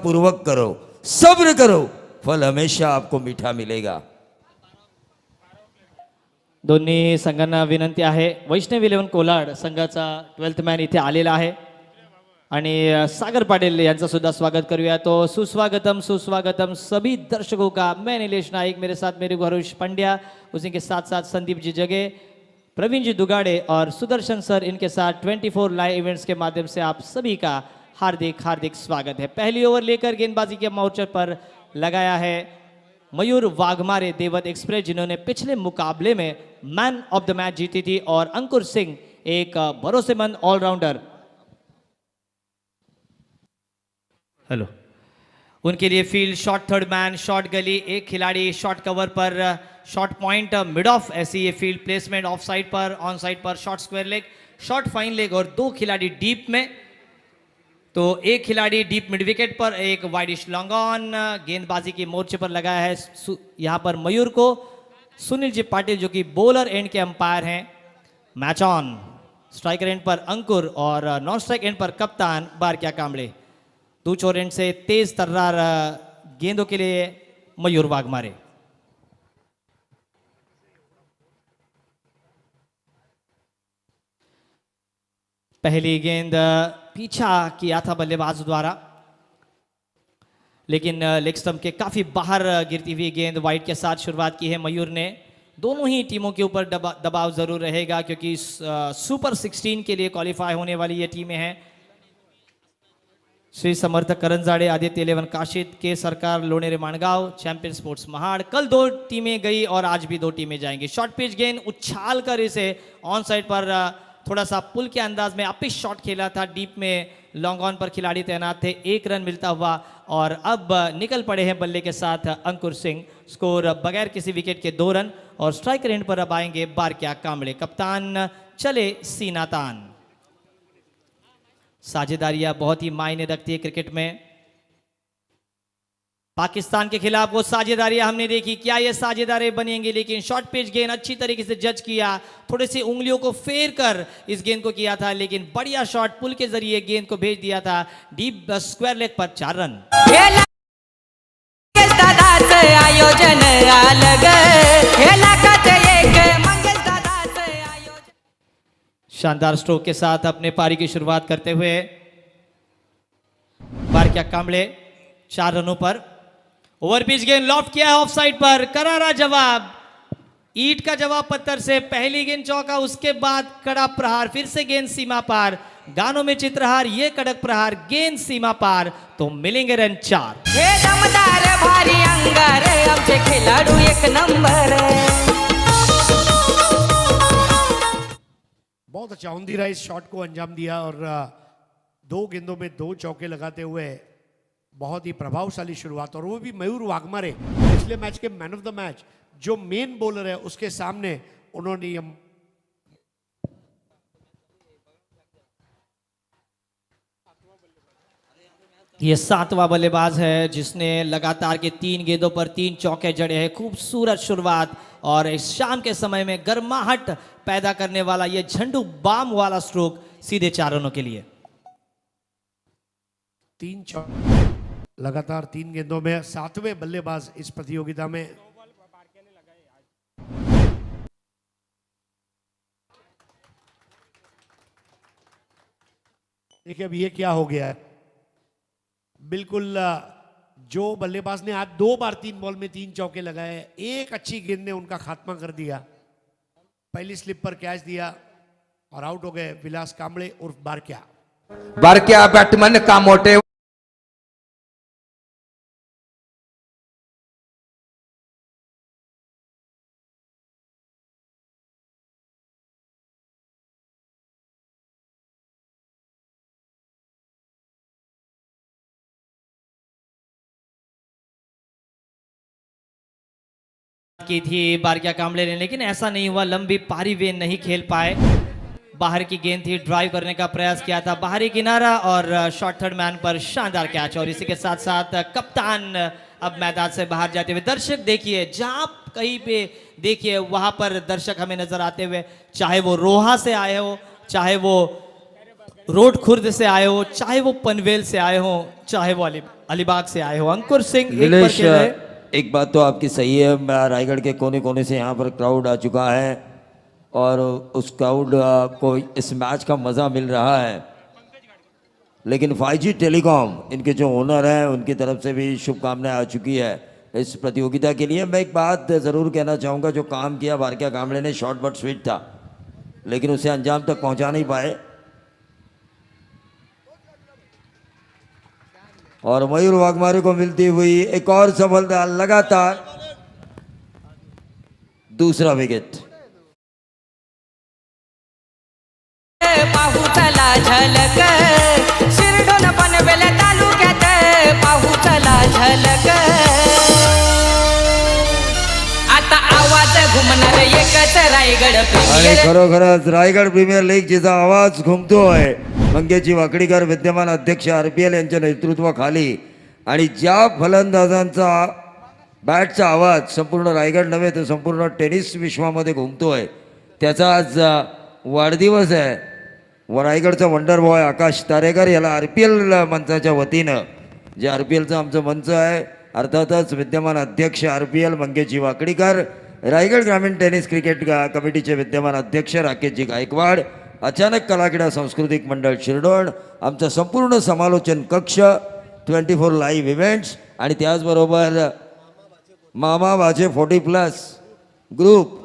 पूर्वक करो, सब्र करो, फल हमेशा आपको मीठा मिलेगा। दोन्ही संघांना विनंती आहे, वैष्णव इलेव्हन कोलाड संघाचा 12th मॅन इथे आलेला आहे आणि सागर पाटिल यांचं सुद्धा स्वागत करूया। तो सुस्वागतम सुस्वागतम सभी दर्शकों का। मैं नीलेश नाइक, मेरे साथ मेरे हरुष पंड्या, उसी के साथ साथ संदीप जी जगे, प्रवीण जी दुगाड़े और सुदर्शन सर, इनके साथ 24 लाइव इवेंट्स के माध्यम से आप सभी का हार्दिक हार्दिक स्वागत है। पहली ओवर लेकर गेंदबाजी के मोर्चे पर लगाया है मयूर वाघमारे देवत एक्सप्रेस, जिन्होंने पिछले मुकाबले में मैन ऑफ द मैच जीती थी, और अंकुर सिंह एक भरोसेमंद ऑलराउंडर। हेलो, उनके लिए field shot third man, shot गली, एक खिलाड़ी शॉट कवर पर, शॉट पॉइंट मिड ऑफ, ऐसी ये फील्ड प्लेसमेंट, ऑफ साइड पर, ऑन साइड पर shot square leg, shot fine leg, और दो खिलाड़ी डीप में। तो एक खिलाड़ी डीप मिड विकेट पर, एक वाइडिश लॉन्ग ऑन। गेंदबाजी के मोर्चे पर लगाया है यहां पर मयूर को सुनील जी पाटिल, जो कि बॉलर एंड के अंपायर हैं। Match on. स्ट्राइकर एंड पर अंकुर और नॉन स्ट्राइक एंड पर कप्तान बारक्या कांबळे। दूचोर एंड से तेज तर्रार गेंदों के लिए मयूर वाघमारे। पहली गेंद पीछा किया था बल्लेबाज द्वारा, लेकिन लेग स्टंप के काफी बाहर गिरती हुई गेंद वाइड के साथ शुरुआत की है मयूर ने। दोनों ही टीमों के ऊपर दबाव जरूर रहेगा, क्योंकि सुपर 16 के लिए क्वालिफाई होने वाली ये टीमें हैं। श्री समर्थ करंजाड़े, आदित्य 11 काशिद, के सरकार लोणेरे माणगांव, चैंपियन स्पोर्ट्स महाड़। कल दो टीमें गई और आज भी दो टीमें जाएंगी। शॉर्ट पिच गेंद उछाल कर इसे ऑन साइड पर थोड़ा सा पुल के अंदाज में अपिश शॉट खेला था। डीप में लॉन्ग ऑन पर खिलाड़ी तैनात थे, एक रन मिलता हुआ, और अब निकल पड़े हैं बल्ले के साथ अंकुर सिंह। स्कोर बगैर किसी विकेट के 2 रन, और स्ट्राइकर एंड पर अब आएंगे बारक्या कांबळे। कप्तान चले सीना तान। साझेदारियां बहुत ही मायने रखती है क्रिकेट में। पाकिस्तान के खिलाफ वो साझेदारियां हमने देखी, क्या ये साझेदारी बनेंगी, लेकिन शॉर्ट पिच गेंद अच्छी तरीके से जज किया, थोड़ी सी उंगलियों को फेर कर इस गेंद को किया था, लेकिन बढ़िया शॉट पुल के जरिए गेंद को भेज दिया था डीप स्क्वायर लेग पर 4 रन। आयोजन शानदार स्ट्रोक के साथ अपने पारी की शुरुआत करते हुए बारक्या कांबळे 4 रनों पर। ओवर पिच गेंद लॉफ्ट किया है ऑफ साइड पर, करारा जवाब, ईट का जवाब पत्थर से। पहली गेंद चौका, उसके बाद कड़ा प्रहार, फिर से गेंद सीमा पार, गानों में चित्रहार, ये कड़क प्रहार, गेंद सीमा पार, तो मिलेंगे रन 4। हे दमदार भारी अंगार, आमचे खिलाडू एक नंबर। बहुत अच्छा औंधीरा इस शॉट को अंजाम दिया, और 2 गेंदों में 2 चौके लगाते हुए बहुत ही प्रभावशाली शुरुआत, और वो भी मयूर वाघमारे, पिछले मैच के मैन ऑफ द मैच, जो मेन बॉलर है उसके सामने उन्होंने ये 7वां बल्लेबाज है जिसने लगातार के 3 गेंदों पर 3 चौके जड़े हैं। खूबसूरत शुरुआत, और इस शाम के समय में गर्माहट पैदा करने वाला ये झंडू बाम वाला स्ट्रोक सीधे 4 रनों के लिए। 3 चौके लगातार 3 गेंदों में, 7वें बल्लेबाज इस प्रतियोगिता में। देखिए अब ये क्या हो गया है, बिल्कुल जो बल्लेबाज ने आज 2 बार 3 बॉल में 3 चौके लगाए, एक अच्छी गेंद ने उनका खात्मा कर दिया। पहली स्लिप पर कैच दिया और आउट हो गए विलास कांबळे उर्फ बारक्या। बारक्या बैट्समैन का मोटे की थी बारक्या कांबळे ने, लेकिन ऐसा नहीं हुआ, लंबी पारी वे नहीं खेल पाए। बाहर की गेंद थी, ड्राइव करने का प्रयास किया था, बाहरी किनारा, और शॉर्ट थर्ड मैन पर शानदार कैच। और इसी के साथ साथ कप्तान अब मैदान से बाहर जाते हुए। दर्शक देखिए, जहां कहीं पे देखिए वहां पर दर्शक हमें नजर आते हुए, चाहे वो रोहा से आए हो, चाहे वो रोड खुर्द से आए हो, चाहे वो पनवेल से आए हो, चाहे वो अली अलीबाग से आए हो अंकुर सिंह एक पर नीलेश, खेल रहे। एक बात तो आपकी सही है, रायगढ़ के कोने कोने से यहाँ पर क्राउड आ चुका है और उस क्राउड को इस मैच का मज़ा मिल रहा है। लेकिन 5G टेलीकॉम इनके जो ओनर हैं उनकी तरफ से भी शुभकामनाएं आ चुकी है इस प्रतियोगिता के लिए। मैं एक बात ज़रूर कहना चाहूँगा, जो काम किया भारकिया कांबळे ने शॉर्ट बट स्वीट था, लेकिन उसे अंजाम तक पहुँचा नहीं पाए। और मयूर वाघमारे को मिलती हुई एक और सफलता, लगातार दूसरा विकेट। पाहू चला झलक शिरडोन पनवेल तालुक्यात पाहू चला झलक आता आवाज घुमणार एकच रायगड आणि प्रीमियर खरोखरच रायगड प्रीमियर लीग जिचा आवाज घुमतोय मंगेशजी वाकडीकर विद्यमान अध्यक्ष RPL यांच्या नेतृत्वाखाली, आणि ज्या फलंदाजांचा बॅटचा आवाज संपूर्ण रायगड नव्हे तर संपूर्ण टेनिस विश्वामध्ये घुमतोय, त्याचा आज वाढदिवस आहे। व रायगडचा वंडर बॉय आकाश तारेकर याला RPL मंचाच्या वतीनं, जे RPLचं आमचं मंच आहे, अर्थातच विद्यमान अध्यक्ष RPL मंगेशजी वाकडीकर, रायगड ग्रामीण टेनिस क्रिकेट कमिटीचे विद्यमान अध्यक्ष राकेशजी गायकवाड, अचानक कलाक्रीडा सांस्कृतिक मंडळ शिरडोण, आमचा संपूर्ण समालोचन कक्ष, 24 लाईव्ह इव्हेंट्स, आणि त्याचबरोबर मामा वाजे 40+ ग्रुप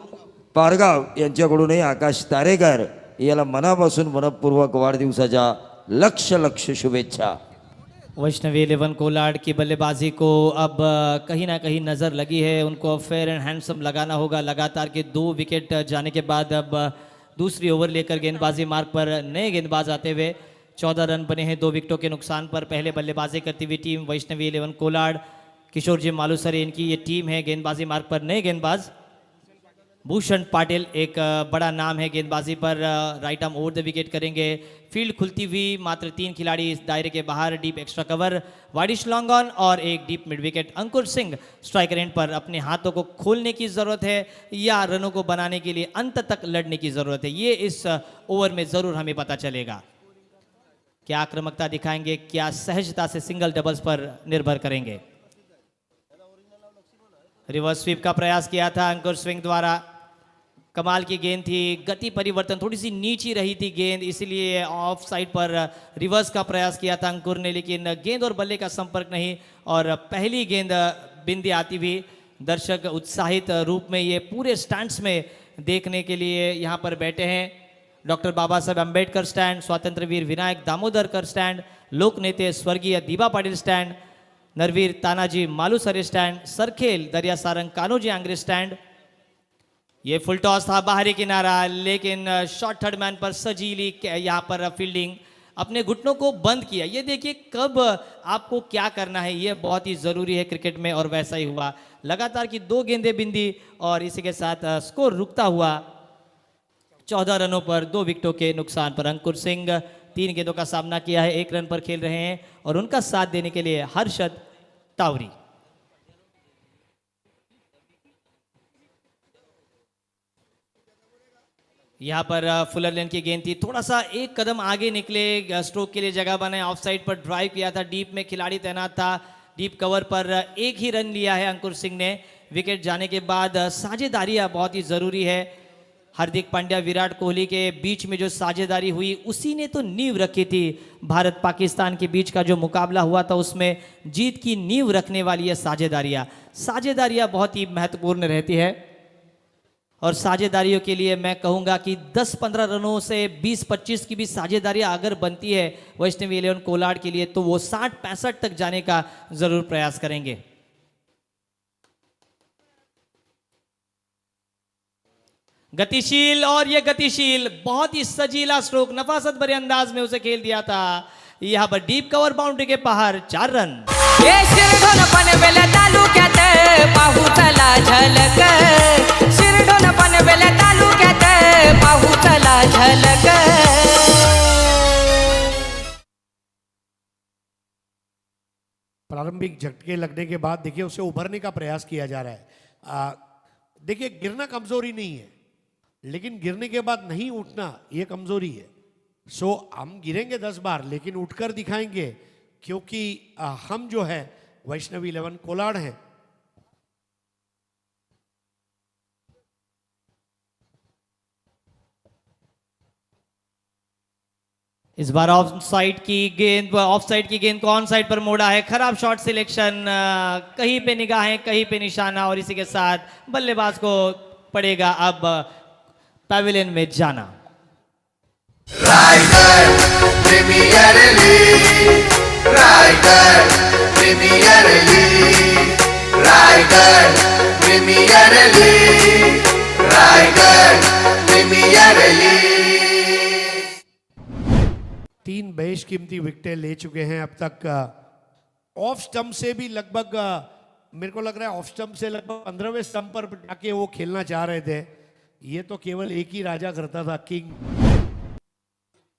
पारगाव यांच्याकडूनही आकाश तारेकर याला मनापासून मनपूर्वक वाढदिवसाच्या लक्ष शुभेच्छा। वैष्णवी 11 कोलाड की बल्लेबाजी को अब कहीं ना कहीं नज़र लगी है, उनको फेयर एंड हैंडसम लगाना होगा। लगातार के 2 विकेट जाने के बाद अब दूसरी ओवर लेकर गेंदबाजी मार्ग पर नए गेंदबाज आते हुए 14 रन बने हैं 2 विकेटों के नुकसान पर। पहले बल्लेबाजी करती हुई टीम वैष्णवी 11 कोलाड, किशोर जी मालूसरे इनकी ये टीम है। गेंदबाजी मार्ग पर नए गेंदबाज भूषण पाटिल एक बड़ा नाम है गेंदबाजी पर, right arm over the wicket करेंगे। फील्ड खुलती हुई, मात्र 3 खिलाड़ी इस दायरे के बाहर, deep extra cover, widish long on और एक डीप मिड विकेट। अंकुर सिंह स्ट्राइकर एंड पर। अपने हाथों को खोलने की ज़रूरत है या रनों को बनाने के लिए अंत तक लड़ने की ज़रूरत है, ये इस ओवर में ज़रूर हमें पता चलेगा। क्या आक्रामकता दिखाएंगे, क्या सहजता से सिंगल डबल्स पर निर्भर करेंगे। रिवर्स स्वीप का प्रयास किया था अंकुर सिंह द्वारा, कमाल की गेंद थी, गति परिवर्तन थोड़ी सी नीची रही थी गेंद, इसलिए ऑफ साइड पर रिवर्स का प्रयास किया था अंकुर ने, लेकिन गेंद और बल्ले का संपर्क नहीं। और पहली गेंद बिंदी आती हुई, दर्शक उत्साहित रूप में ये पूरे स्टैंड्स में देखने के लिए यहाँ पर बैठे हैं। डॉक्टर बाबा साहेब अम्बेडकर स्टैंड, स्वातंत्र्यवीर विनायक दामोदरकर स्टैंड, लोकनेते स्वर्गीय दीबा पाटिल स्टैंड, नरवीर तानाजी मालूसरे स्टैंड, सरखेल दरिया सारंग कान्होजी आंग्रे स्टैंड। ये फुल टॉस था, बाहरी किनारा, लेकिन शॉर्ट थर्ड मैन पर सजीली यहाँ पर फील्डिंग, अपने घुटनों को बंद किया। ये देखिए कब आपको क्या करना है, ये बहुत ही ज़रूरी है क्रिकेट में, और वैसा ही हुआ। लगातार की 2 गेंदें बिंदी और इसी के साथ स्कोर रुकता हुआ 14 रनों पर 2 विकेटों के नुकसान पर। अंकुर सिंह 3 गेंदों का सामना किया है, 1 रन पर खेल रहे हैं, और उनका साथ देने के लिए हर्षद तावरी। यहाँ पर फुलर लेन की गेंद थी, थोड़ा सा एक कदम आगे निकले, स्ट्रोक के लिए जगह बनाए, ऑफ साइड पर ड्राइव किया था, डीप में खिलाड़ी तैनात था, डीप कवर पर 1 ही रन लिया है अंकुर सिंह ने। विकेट जाने के बाद साझेदारियाँ बहुत ही ज़रूरी है। हार्दिक पांड्या, विराट कोहली के बीच में जो साझेदारी हुई, उसी ने तो नींव रखी थी। भारत पाकिस्तान के बीच का जो मुकाबला हुआ था, उसमें जीत की नींव रखने वाली है साझेदारियाँ बहुत ही महत्वपूर्ण रहती है। और साझेदारियों के लिए मैं कहूँगा कि 10-15 रनों से 20-25 की भी साझेदारियाँ अगर बनती है वैष्णवी 11 कोलाड के लिए, तो वो 60-65 तक जाने का ज़रूर प्रयास करेंगे। गतिशील, और ये गतिशील बहुत ही सजीला स्ट्रोक, नफासत भरे अंदाज में उसे खेल दिया था। यहाँ पर डीप कवर बाउंड्री के बाहर 4 रन। ये शिरडोन पनवेल तालुक्यात पाहू चला झलक शिरडोन पनवेल तालुक्यात पाहू चला झलक। प्रारंभिक झटके लगने के बाद देखिए उसे उभरने का प्रयास किया जा रहा है। देखिए गिरना कमजोरी नहीं है, लेकिन गिरने के बाद नहीं उठना ये कमजोरी है। सो हम गिरेंगे 10 बार, लेकिन उठकर दिखाएंगे क्योंकि हम जो है वैष्णवी 11 कोलाड हैं। इस बार ऑफ साइड की गेंद को ऑन साइड पर मोड़ा है। खराब शॉट सिलेक्शन, कहीं पे निगाहें कहीं पे निशाना, और इसी के साथ बल्लेबाज को पड़ेगा अब पैविलियन में जाना। Raigarh premier league, Raigarh premier league, Raigarh premier league, Raigarh premier league. 3 बेशकीमती विकेटें ले चुके हैं अब तक। ऑफ स्टंप से भी लगभग मेरे को लग रहा है ऑफ स्टंप से लगभग 15वें स्टंप पर जाके वो खेलना चाह रहे थे। ये तो केवल एक ही राजा करता था, king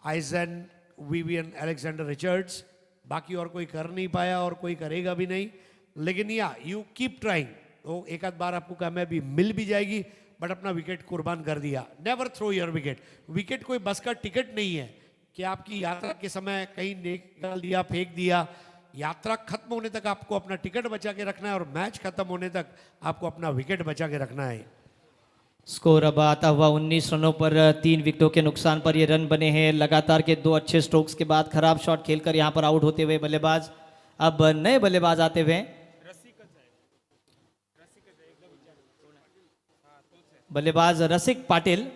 eigen Vivian Alexander Richards. बाकी और कोई कर नहीं पाया और कोई करेगा भी नहीं। लेकिन या यू कीप ट्राइंग, तो एक आध बार आपको कामयाबी मिल भी जाएगी, बट अपना विकेट कुर्बान कर दिया। Never throw your wicket. Wicket कोई बस का टिकट नहीं है कि आपकी यात्रा के समय कहीं निकाल दिया, फेंक दिया। यात्रा खत्म होने तक आपको अपना टिकट बचा के रखना है और मैच खत्म होने तक आपको अपना विकेट बचा के रखना है। स्कोर अब आता हुआ 19 रनों पर 3 विकेटों के नुकसान पर ये रन बने हैं। लगातार के 2 अच्छे स्ट्रोक्स के बाद खराब शॉट खेलकर यहां पर आउट होते हुए बल्लेबाज। अब नए बल्लेबाज आते हुए बल्लेबाज रसिक पाटिल।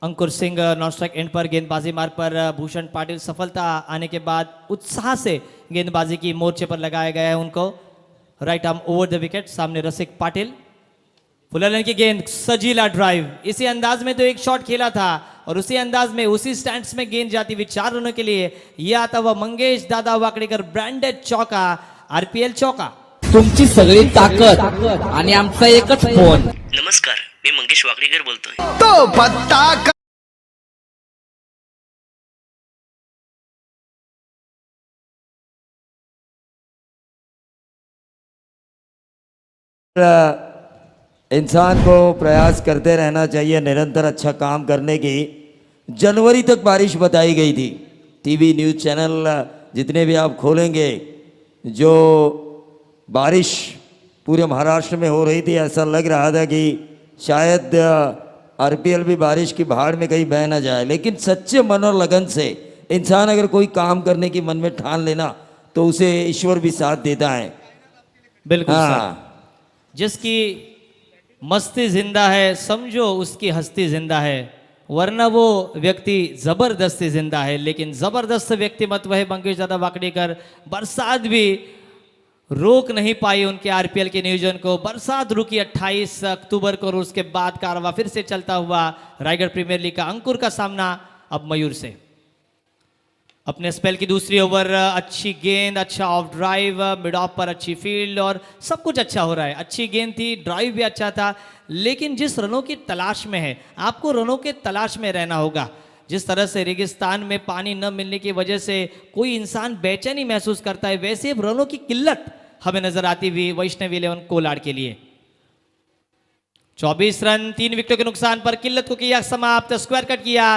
अंकुर सिंह नॉन स्ट्राइक एंड पर गेंदबाजी मार्ग पर भूषण पाटिल। सफलता आने के बाद उत्साह से गेंदबाजी की मोर्चे पर लगाया गया है उनको। Right arm over the wicket, सामने रसिक पाटिल। फुलरन की गेंद, सजीला ड्राइव। इसी अंदाज में तो एक शॉट खेला था और उसी अंदाज में उसी स्टैंड्स में गेंद जाती हुई 4 रनों के लिए। यह आता हुआ मंगेश दादा वाकडेकर ब्रांडेड चौका, आरपीएल चौका। तुमची सगळी ताकद आणि आमचा एकच फोन। नमस्कार, मी मंगेश वाकडेकर बोलतोय। तो पत्ता इंसान को प्रयास करते रहना चाहिए निरंतर अच्छा काम करने की। जनवरी तक बारिश बताई गई थी। टीवी न्यूज़ चैनल जितने भी आप खोलेंगे, जो बारिश पूरे महाराष्ट्र में हो रही थी, ऐसा लग रहा था कि शायद आरपीएल भी बारिश की भाड़ में कहीं बह ना जाए। लेकिन सच्चे मन और लगन से इंसान अगर कोई काम करने की मन में ठान लेना तो उसे ईश्वर भी साथ देता है। बिल्कुल हाँ। सर। जिसकी मस्ती जिंदा है, समझो उसकी हस्ती जिंदा है, वरना वो व्यक्ति जबरदस्ती जिंदा है। लेकिन जबरदस्त व्यक्तिमत्व है मंगेश दादा वाकडेकर। बरसात भी रोक नहीं पाई उनके आरपीएल के नियोजन को। बरसात रुकी 28 अक्टूबर को और उसके बाद कारवा फिर से चलता हुआ। रायगढ़ प्रीमियर लीग का अंकुर का सामना अब मयूर से। अपने स्पेल की दूसरी ओवर, अच्छी गेंद, अच्छा ऑफ ड्राइव, मिड ऑफ पर अच्छी फील्ड और सब कुछ अच्छा हो रहा है। अच्छी गेंद थी, ड्राइव भी अच्छा था, लेकिन जिस रनों की तलाश में है, आपको रनों के तलाश में रहना होगा। जिस तरह से रेगिस्तान में पानी न मिलने की वजह से कोई इंसान बेचैनी महसूस करता है, वैसे अब रनों की किल्लत हमें नजर आती हुई वैष्णवी 11 कोलाड के लिए। 24 रन 3 विकेटों के नुकसान पर किल्लत को किया समाप्त। स्क्वायर कट किया,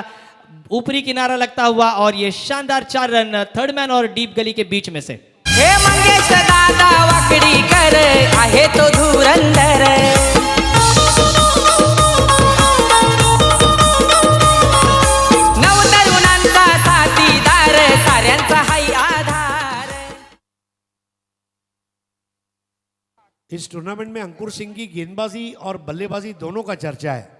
ऊपरी किनारा लगता हुआ और ये शानदार 4 रन थर्ड मैन और डीप गली के बीच में से। हे मंगेश दादा वाकडेकर आहे तो धुरंधर। नवतरुणांचा साथीदार, साऱ्यांचा हाय आधार। इस टूर्नामेंट में अंकुर सिंह की गेंदबाजी और बल्लेबाजी दोनों का चर्चा है।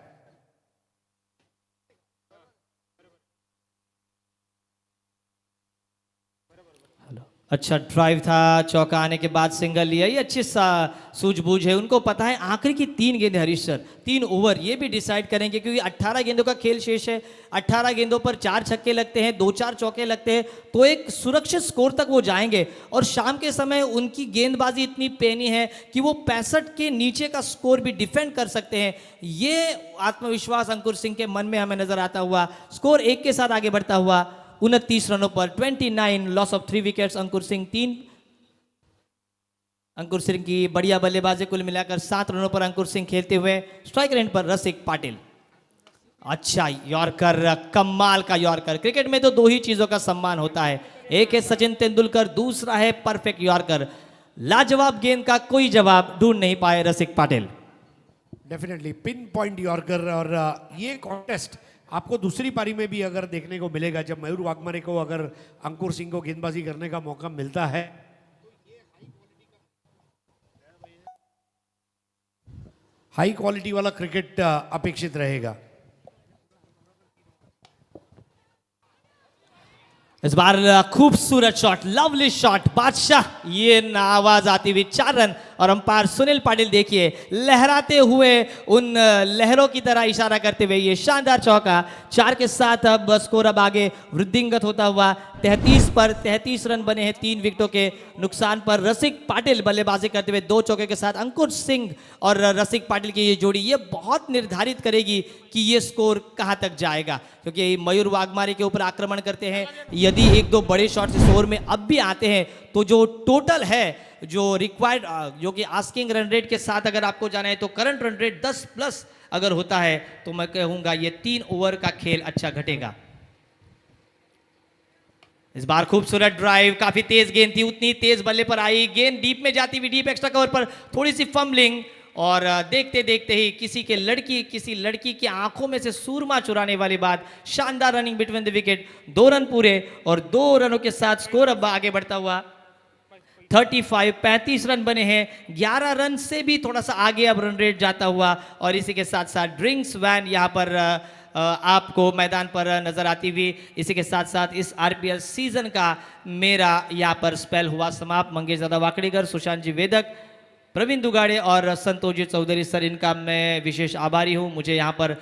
अच्छा ड्राइव था, चौका आने के बाद सिंगल लिया। ये अच्छी सूझबूझ है, उनको पता है आखिरी की 3 गेंदें हरीश सर, 3 ओवर ये भी डिसाइड करेंगे, क्योंकि 18 गेंदों का खेल शेष है। 18 गेंदों पर 4 छक्के लगते हैं, 2-4 चौके लगते हैं, तो एक सुरक्षित स्कोर तक वो जाएंगे। और शाम के समय उनकी गेंदबाजी इतनी पेनी है कि वो 65 के नीचे का स्कोर भी डिफेंड कर सकते हैं। ये आत्मविश्वास अंकुर सिंह के मन में हमें नजर आता हुआ। स्कोर 1 के साथ आगे बढ़ता हुआ 29 रनों पर 29, लॉस ऑफ 3 विकेट्स। अंकुर सिंह 3। अंकुर सिंह की बढ़िया बल्लेबाजी, कुल मिलाकर 7 रनों पर अंकुर सिंह खेलते हुए। स्ट्राइक रेंज पर रसिक पाटिल। अच्छा यॉर्कर, कमाल का यॉर्कर। क्रिकेट में तो 2 ही चीजों का सम्मान होता है, एक है सचिन तेंदुलकर, दूसरा है परफेक्ट यॉर्कर। लाजवाब गेंद का कोई जवाब ढूंढ नहीं पाए Rasik Patil. Definitely pin point yorker. और ये कॉन्टेस्ट आपको दूसरी पारी में भी अगर देखने को मिलेगा, जब मयूर वाघमारे को अगर अंकुर सिंह को गेंदबाजी करने का मौका मिलता है। हाई क्वालिटी वाला क्रिकेट अपेक्षित रहेगा। इस बार खूबसूरत शॉट, लवली शॉट, बादशाह, ये न आवाज आती हुई 4 रन। और अंपायर सुनील पाटिल देखिए लहराते हुए उन लहरों की तरह इशारा करते हुए ये शानदार चौका। 4 के साथ अब स्कोर अब आगे वृद्धिंगत होता हुआ 33 पर 33 रन बने हैं 3 विकेटों के नुकसान पर। रसिक पाटिल बल्लेबाजी करते हुए 2 चौके के साथ। अंकुर सिंह और रसिक पाटिल की ये जोड़ी ये बहुत निर्धारित करेगी कि ये स्कोर कहां तक जाएगा, क्योंकि मयूर वाघमारे के ऊपर आक्रमण करते हैं। यदि 1-2 बड़े शॉट्स इस ओवर में अब भी आते हैं तो जो टोटल है, जो रिक्वायर्ड, जो कि आस्किंग रन रेट के साथ अगर आपको जाना है तो करंट रन रेट 10 प्लस अगर होता है तो मैं कहूंगा ये 3 ओवर का खेल अच्छा घटेगा। इस बार खूबसूरत ड्राइव, काफी तेज गेंद थी, उतनी तेज बल्ले पर आई, गेंद डीप में जाती हुई, डीप एक्स्ट्रा कवर पर थोड़ी सी फंबलिंग। और देखते देखते ही किसी लड़की की आंखों में से सूरमा चुराने वाली बात। शानदार running between the wicket, 2 run पूरे और 2 रनों के साथ स्कोर अब आगे बढ़ता हुआ 35 रन बने हैं। 11 रन से भी थोड़ा सा आगे अब रन रेट जाता हुआ। और इसी के साथ साथ ड्रिंक्स वैन यहाँ पर आपको मैदान पर नजर आती हुई। इसी के साथ साथ इस आरपीएल सीजन का मेरा यहाँ पर स्पेल हुआ समाप्त। मंगेश दादा वाकड़ीकर, सुशांत जी वेदक, प्रवीण दुगाड़े और संतोष जी चौधरी सर, इनका मैं विशेष आभारी हूँ। मुझे यहाँ पर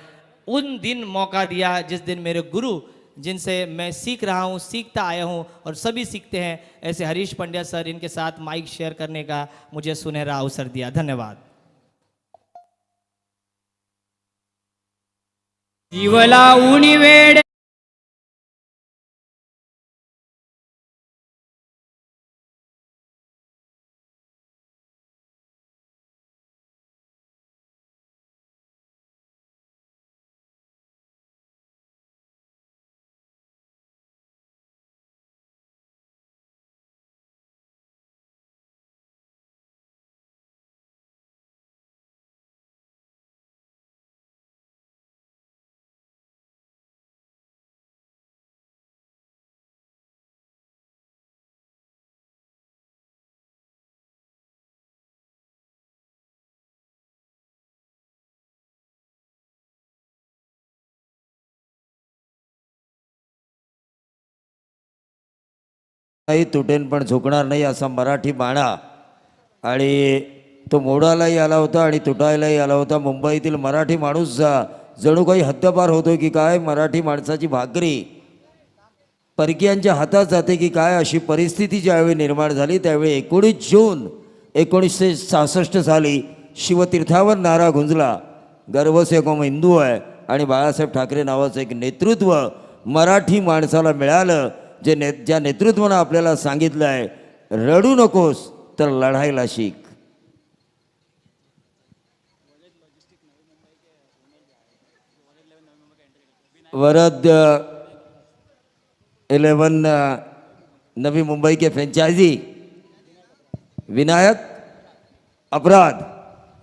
उन दिन मौका दिया जिस दिन मेरे गुरु, जिनसे मैं सीख रहा हूँ, सीखता आया हूँ और सभी सीखते हैं, ऐसे हरीश पंड्या सर, इनके साथ माइक शेयर करने का मुझे सुनहरा अवसर दिया। धन्यवाद। जीवला उनी वेड नाही तुटेन पण झुकणार नाही असा मराठी बाणा. आणि तो मोडायलाही आला होता आणि तुटायलाही आला होता. मुंबईतील मराठी माणूस जणू काही हद्दपार होतो की काय, मराठी माणसाची भाकरी परकीयांच्या हातात जाते की काय, अशी परिस्थिती ज्यावेळी निर्माण झाली त्यावेळी 19 जून 1966 साली शिवतीर्थावर नारा गुंजला, गर्व से कौम हिंदू आहे. आणि बाळासाहेब ठाकरे नावाचं एक नेतृत्व मराठी माणसाला मिळालं, ज्या नेतृत्वानं आपल्याला सांगितलं आहे, रडू नकोस तर लढायला शिक. वरद 11 नवी मुंबई के फ्रेंचाइजी विनायक अपराध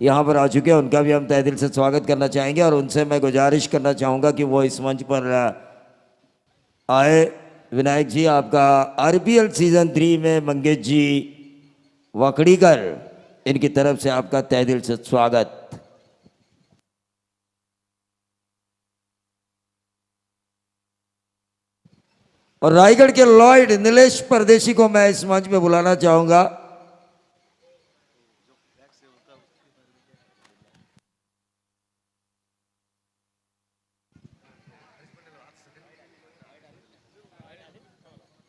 यहाँ पर आ चुके हैं. उनका भी हम तहे दिल से स्वागत करना चाहेंगे और उनसे मैं गुजारिश करना चाहूँगा कि वो इस मंच पर आए. विनायक जी, आपका आरपीएल सीजन 3 में मंगेश जी वाकड़ीकर, इनकी तरफ से आपका तहे दिल से स्वागत. और रायगढ़ के लॉयड नीलेश परदेशी को मैं इस मंच में बुलाना चाहूंगा.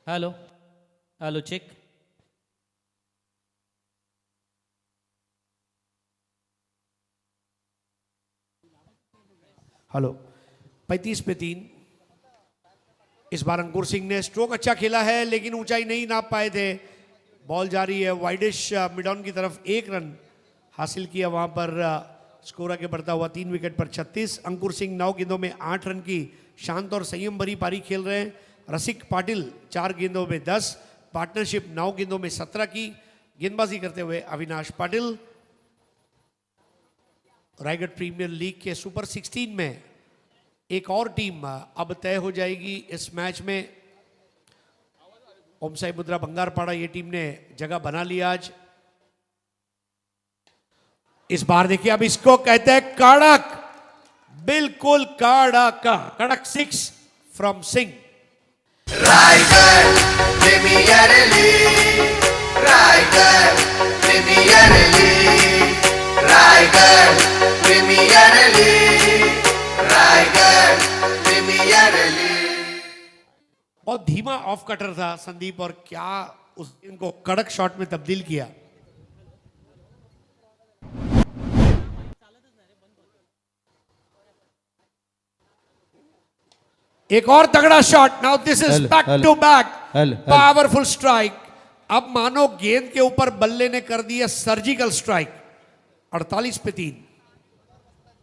Hello hello check. हेलो. 35 पे 3. इस बार अंकुर सिंह ने स्ट्रोक अच्छा खेला है लेकिन ऊंचाई नहीं नाप पाए थे. बॉल जा रही है वाइडिश मिड ऑन की तरफ. 1 रन हासिल किया वहां पर. स्कोर आगे बढ़ता हुआ 3 विकेट पर 36. अंकुर सिंह 9 गेंदों में 8 रन की शांत और संयम भरी पारी खेल रहे हैं. रसिक पाटिल 4 गेंदों में 10, पार्टनरशिप 9 गेंदों में 17 की गेंदबाजी करते हुए अविनाश पाटिल। रायगढ़ प्रीमियर लीग के सुपर 16 में एक और टीम अब तय हो जाएगी इस मैच में। ओम साई मुद्रा बंगारपाड़ा ये टीम ने जगह बना लिया आज। इस बार देखिए अब इसको कहते हैं कड़क, बिल्कुल कड़क 6 from Singh. Raigarh premier league, Raigarh premier league, Raigarh premier league, Raigarh premier league. बहुत धीमा ऑफ कटर था संदीप, और क्या उस इनको कड़क शॉट में तब्दील किया। एक और तगड़ा shot. Now this is back to back powerful strike. अब मानो गेंद के ऊपर बल्ले ने कर दिया सर्जिकल स्ट्राइक। 48 पे 3।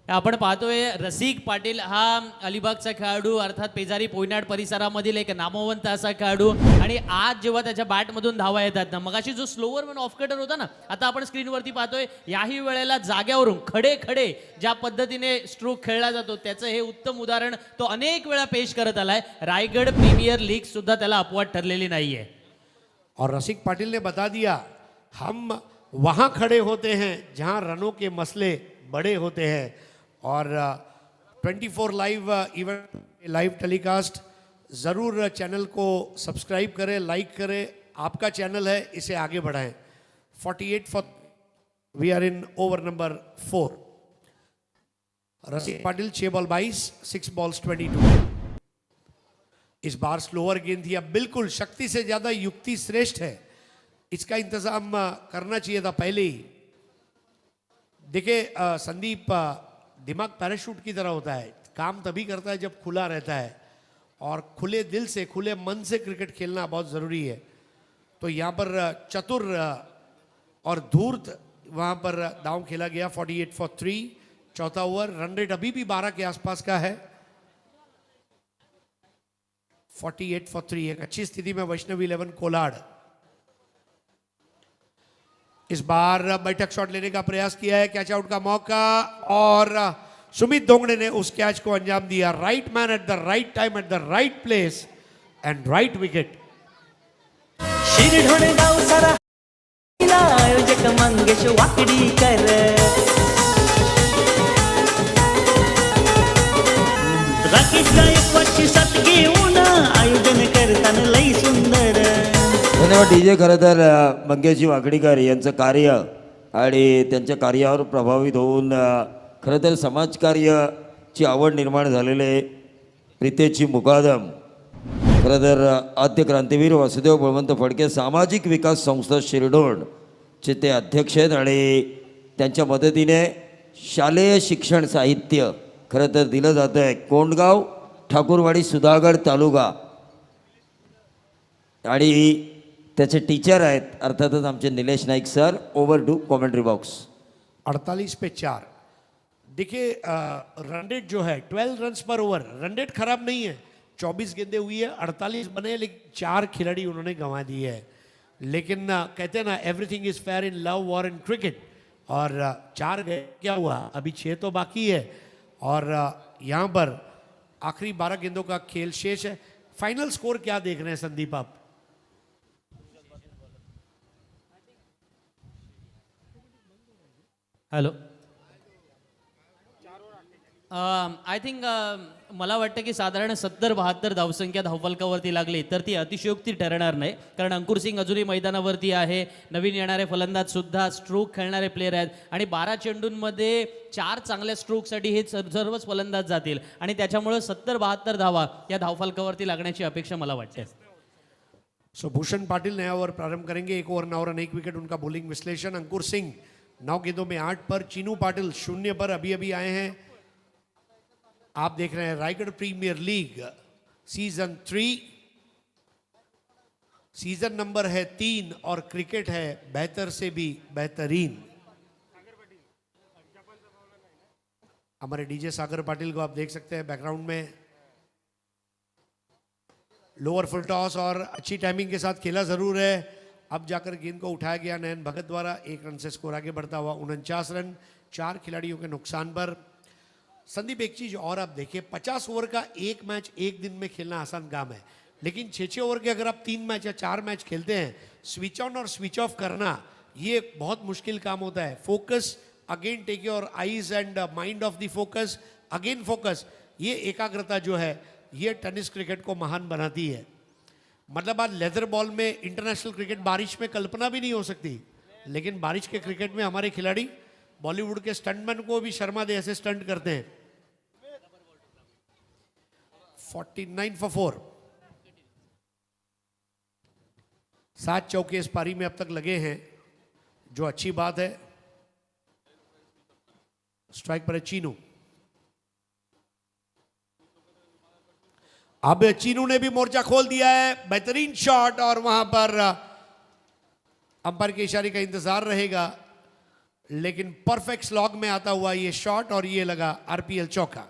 आपण पाहतोय रसिक पाटील हा अलिबागचा खेळाडू, अर्थात पेजारी पोयनाड परिसरामधील एक नामवंत असा खेळाडू, आणि आज जेव्हा त्याच्या बॅटमधून धावा येतात ना, मगाशी जो स्लोवर मन ऑफ कटर होता ना, आता आपण स्क्रीनवरती पाहतोय याही वेळेला जाग्यावरून खडे खडे ज्या पद्धतीने स्ट्रोक खेळला जातो त्याचं हे उत्तम उदाहरण तो अनेक वेळा पेश करत आलाय। रायगढ़ प्रीमियर लीग सुद्धा त्याला अपवाद ठरलेली नाहीये। और रसिक पाटिल ने बता दिया हम वहां खड़े होते हैं जहां रनों के मसले बड़े होते हैं। और 24 लाइव इवेंट लाइव टेलीकास्ट ज़रूर चैनल को सब्सक्राइब करें, लाइक करें। आपका चैनल है, इसे आगे बढ़ाएं। 48 for we are in over number 4। Rasik Patil 6 ball 22, 6 balls 22। इस बार स्लोअर गेंद थी। अब बिल्कुल शक्ति से ज्यादा युक्ति श्रेष्ठ है, इसका इंतजाम करना चाहिए था पहले ही। देखिए संदीप, दिमाग पैराशूट की तरह होता है, काम तभी करता है जब खुला रहता है, और खुले दिल से खुले मन से क्रिकेट खेलना बहुत ज़रूरी है। तो यहाँ पर चतुर और धूर्त वहाँ पर दांव खेला गया। 48 फॉर 3 चौथा ओवर। रन रेट अभी भी 12 के आसपास का है। 48 फॉर 3 एक अच्छी स्थिति में वैष्णव 11 कोलाड। इस बार बैठक शॉट लेने का प्रयास किया है, कैच आउट का मौका, और सुमित दोंगड़े ने उस कैच को अंजाम दिया। Right man at the right time at the right place and right wicket. Shirdhon गाव सारा आयोजक मंगेश वाकडीकर, राकेश गायकवाडची साथ घेऊन आयोजन करताना लई सुंदर। धन्यवाद डीजे। खरं तर मंगेशजी वाकडीकर यांचं कार्य आणि त्यांच्या कार्यावर प्रभावित होऊन खरं तर समाजकार्याची आवड निर्माण झालेले प्रीतेशजी मुकादम, खरं तर आद्य क्रांतीवीर वासुदेव बळवंत फडके सामाजिक विकास संस्था शिरडोणचे ते अध्यक्ष आहेत, आणि त्यांच्या मदतीने शालेय शिक्षण साहित्य खरं तर दिलं जातं आहे। कोंडगाव ठाकूरवाडी सुधागड तालुका, आणि त्याचे टीचर आहेत अर्थातच आमचे Nilesh Naik sir. Over to commentary box. 48 पे 4। देखिए रन रेट जो है 12 रन्स पर ओवर, रन रेट खराब नहीं है। 24 गेंदें हुई है, 48 बने, लेकिन 4 खिलाड़ी उन्होंने गंवा दिए है। लेकिन कहते हैं ना, everything is fair in love war and cricket. और 4 गए, क्या हुआ, अभी 6 तो बाकी है। और यहाँ पर आखिरी 12 गेंदों का खेल शेष है। फाइनल स्कोर क्या देख रहे हैं संदीप आप? हॅलो, आय थिंक मला वाटतं की साधारण 70-72 धावसंख्या धावफलकावरती लागली तर ती अतिशयोक्ती ठरणार नाही, कारण अंकुर सिंग अजूनही मैदानावरती आहे। नवीन येणारे फलंदाज सुद्धा स्ट्रोक खेळणारे प्लेयर आहेत, आणि 12 चेंडूंमध्ये 4 चांगल्या स्ट्रोकसाठी हे सर्वच फलंदाज जातील, आणि त्याच्यामुळे 70-72 धावा या धावफलकावरती लागण्याची अपेक्षा मला वाटते। सो भूषण पाटिल नया ओवर प्रारंभ करेंगे। 1 ओवर 9 रन 1 विकेट उनका बॉलिंग विश्लेषण। अंकुर सिंह 9 गेंदों में 8 पर। चीनू पाटिल 0 पर अभी अभी आए हैं। आप देख रहे हैं Raigad premier league season 3, season number है 3, और क्रिकेट है बेहतर से भी बेहतरीन। हमारे डीजे सागर पाटिल को आप देख सकते हैं बैकग्राउंड में। लोअर फुल टॉस और अच्छी टाइमिंग के साथ खेला जरूर है। अब जाकर गेंद को उठाया गया नयन भगत द्वारा, 1 रन से स्कोर आगे बढ़ता हुआ 49 रन 4 खिलाड़ियों के नुकसान पर। संदीप एक चीज और आप देखिए, 50 ओवर का एक मैच एक दिन में खेलना आसान काम है, लेकिन 6-6 ओवर के अगर आप 3 मैच या 4 मैच खेलते हैं, स्विच ऑन और स्विच ऑफ करना ये बहुत मुश्किल काम होता है। Focus again, take your eyes and mind off the focus, again focus, ये एकाग्रता जो है ये टेनिस क्रिकेट को महान बनाती है। मतलब आज लेदर बॉल में इंटरनेशनल क्रिकेट बारिश में कल्पना भी नहीं हो सकती, लेकिन बारिश के क्रिकेट में हमारे खिलाड़ी बॉलीवुड के स्टंटमैन को भी शर्मा दे ऐसे स्टंट करते हैं। 49 for 4, 7 चौके इस पारी में अब तक लगे हैं, जो अच्छी बात है। स्ट्राइक पर है चीनू। अब चीनू ने भी मोर्चा खोल दिया है, बेहतरीन शॉट, और वहां पर अंपायर के इशारे का इंतजार रहेगा, लेकिन परफेक्ट स्लॉग में आता हुआ ये शॉट, और ये लगा आरपीएल चौका।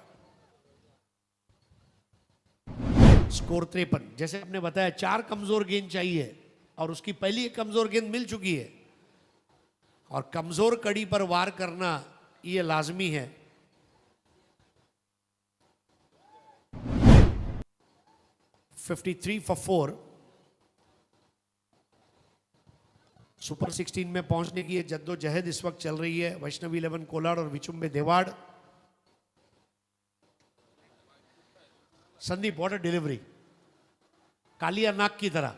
स्कोर 53। जैसे आपने बताया 4 कमजोर गेंद चाहिए, और उसकी पहली एक कमजोर गेंद मिल चुकी है, और कमजोर कड़ी पर वार करना ये लाजमी है। (53 for 4) सुपर 16 में पहुंचने की ये जद्दोजहद इस वक्त चल रही है। वैष्णवी 11 कोलाड और Vichumbe Devad. Sandeep, what a delivery, Kaliya नाग की तरह।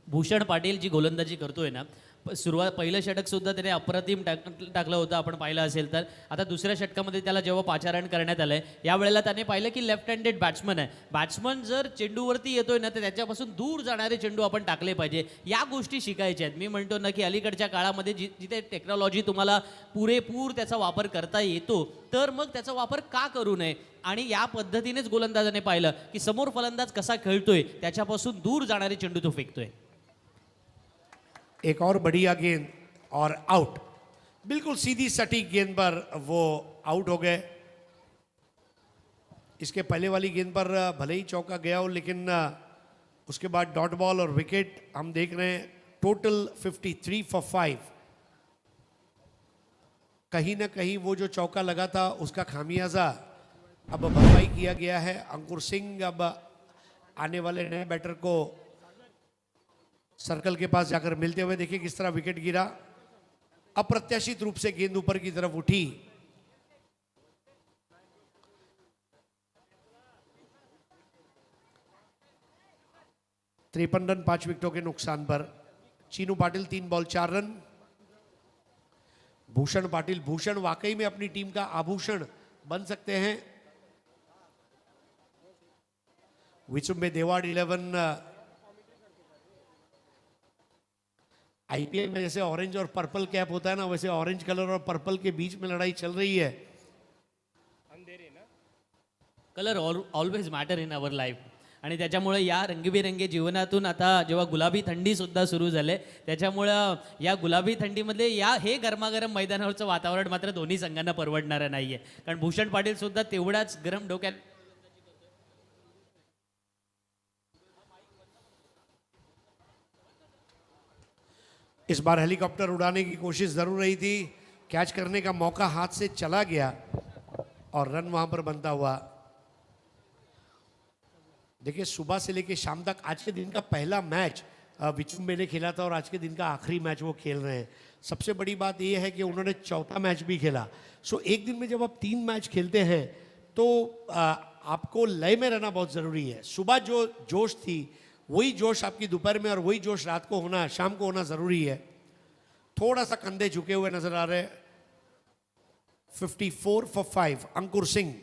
भूषण पाटील जी गोलंदाजी करतोय ना, सुरुवात पहिलं षटक सुद्धा त्याने अप्रतिम टाकलं होतं, आपण पाहिलं असेल तर. आता दुसऱ्या षटकामध्ये त्याला जेव्हा पाचारण करण्यात आलंय, यावेळेला त्याने पाहिलं की लेफ्ट हँडेड बॅट्समन आहे. बॅट्समन जर चेंडूवरती येतोय ना, तर त्याच्यापासून दूर जाणारे चेंडू आपण टाकले पाहिजे. या गोष्टी शिकायच्या आहेत. मी म्हणतो ना की अलीकडच्या काळामध्ये जिथे टेक्नॉलॉजी तुम्हाला पुरेपूर त्याचा वापर करता येतो, तर मग त्याचा वापर का करू नये. आणि या पद्धतीनेच गोलंदाजाने पाहिलं की समोर फलंदाज कसा खेळतोय, त्याच्यापासून दूर जाणारे चेंडू तो फेकतोय. एक और बढ़िया गेंद और आउट, बिल्कुल सीधी सटीक गेंद पर वो आउट हो गए। इसके पहले वाली गेंद पर भले ही चौका गया हो, लेकिन उसके बाद डॉट बॉल और विकेट हम देख रहे हैं। Total 53 for 5। कहीं ना कहीं वो जो चौका लगा था उसका खामियाजा अब भरपाई किया गया है। अंकुर सिंह अब आने वाले नए बैटर को सर्कल के पास जाकर मिलते हुए देखिए किस तरह विकेट गिरा। अप्रत्याशित रूप से गेंद ऊपर की तरफ उठी। (53 रन 5 विकेटों के नुकसान पर। Chinu Patil 3 ball 4 run. भूषण पाटिल, भूषण वाकई में अपनी टीम का आभूषण बन सकते हैं। विचुम्बे देवाड़ 11। आईपीएल में जैसे ऑरेंज और पर्पल कैप होता है ना, वैसे ऑरेंज कलर और पर्पल के बीच में लड़ाई चल रही है। Colour always matter in our life. आणि त्याच्यामुळे या रंगीबेरंगी जीवनातून आता जेव्हा गुलाबी थंडी सुद्धा सुरू झाले, त्याच्यामुळं या गुलाबी थंडीमध्ये हे गरमागरम मैदानावरचं वातावरण मात्र दोन्ही संघांना परवडणारं नाहीये. कारण भूषण पाटील सुद्धा तेवढाच गरम डोक्यात. इस बार हेलीकॉप्टर उड़ाने की कोशिश जरूर रही थी, कैच करने का मौका हाथ से चला गया और रन वहां पर बनता हुआ। देखिए सुबह से लेकर शाम तक आज के दिन का पहला मैच विचुम्बे ने खेला था और आज के दिन का आखिरी मैच वो खेल रहे हैं। सबसे बड़ी बात यह है कि उन्होंने चौथा मैच भी खेला। सो एक दिन में जब आप 3 मैच खेलते हैं तो आपको लय में रहना बहुत ज़रूरी है। सुबह जो जोश थी वही जोश आपकी दोपहर में और वही जोश रात को होना, शाम को होना ज़रूरी है। थोड़ा सा कंधे झुके हुए नजर आ रहे। 54 for 5 Ankur Singh.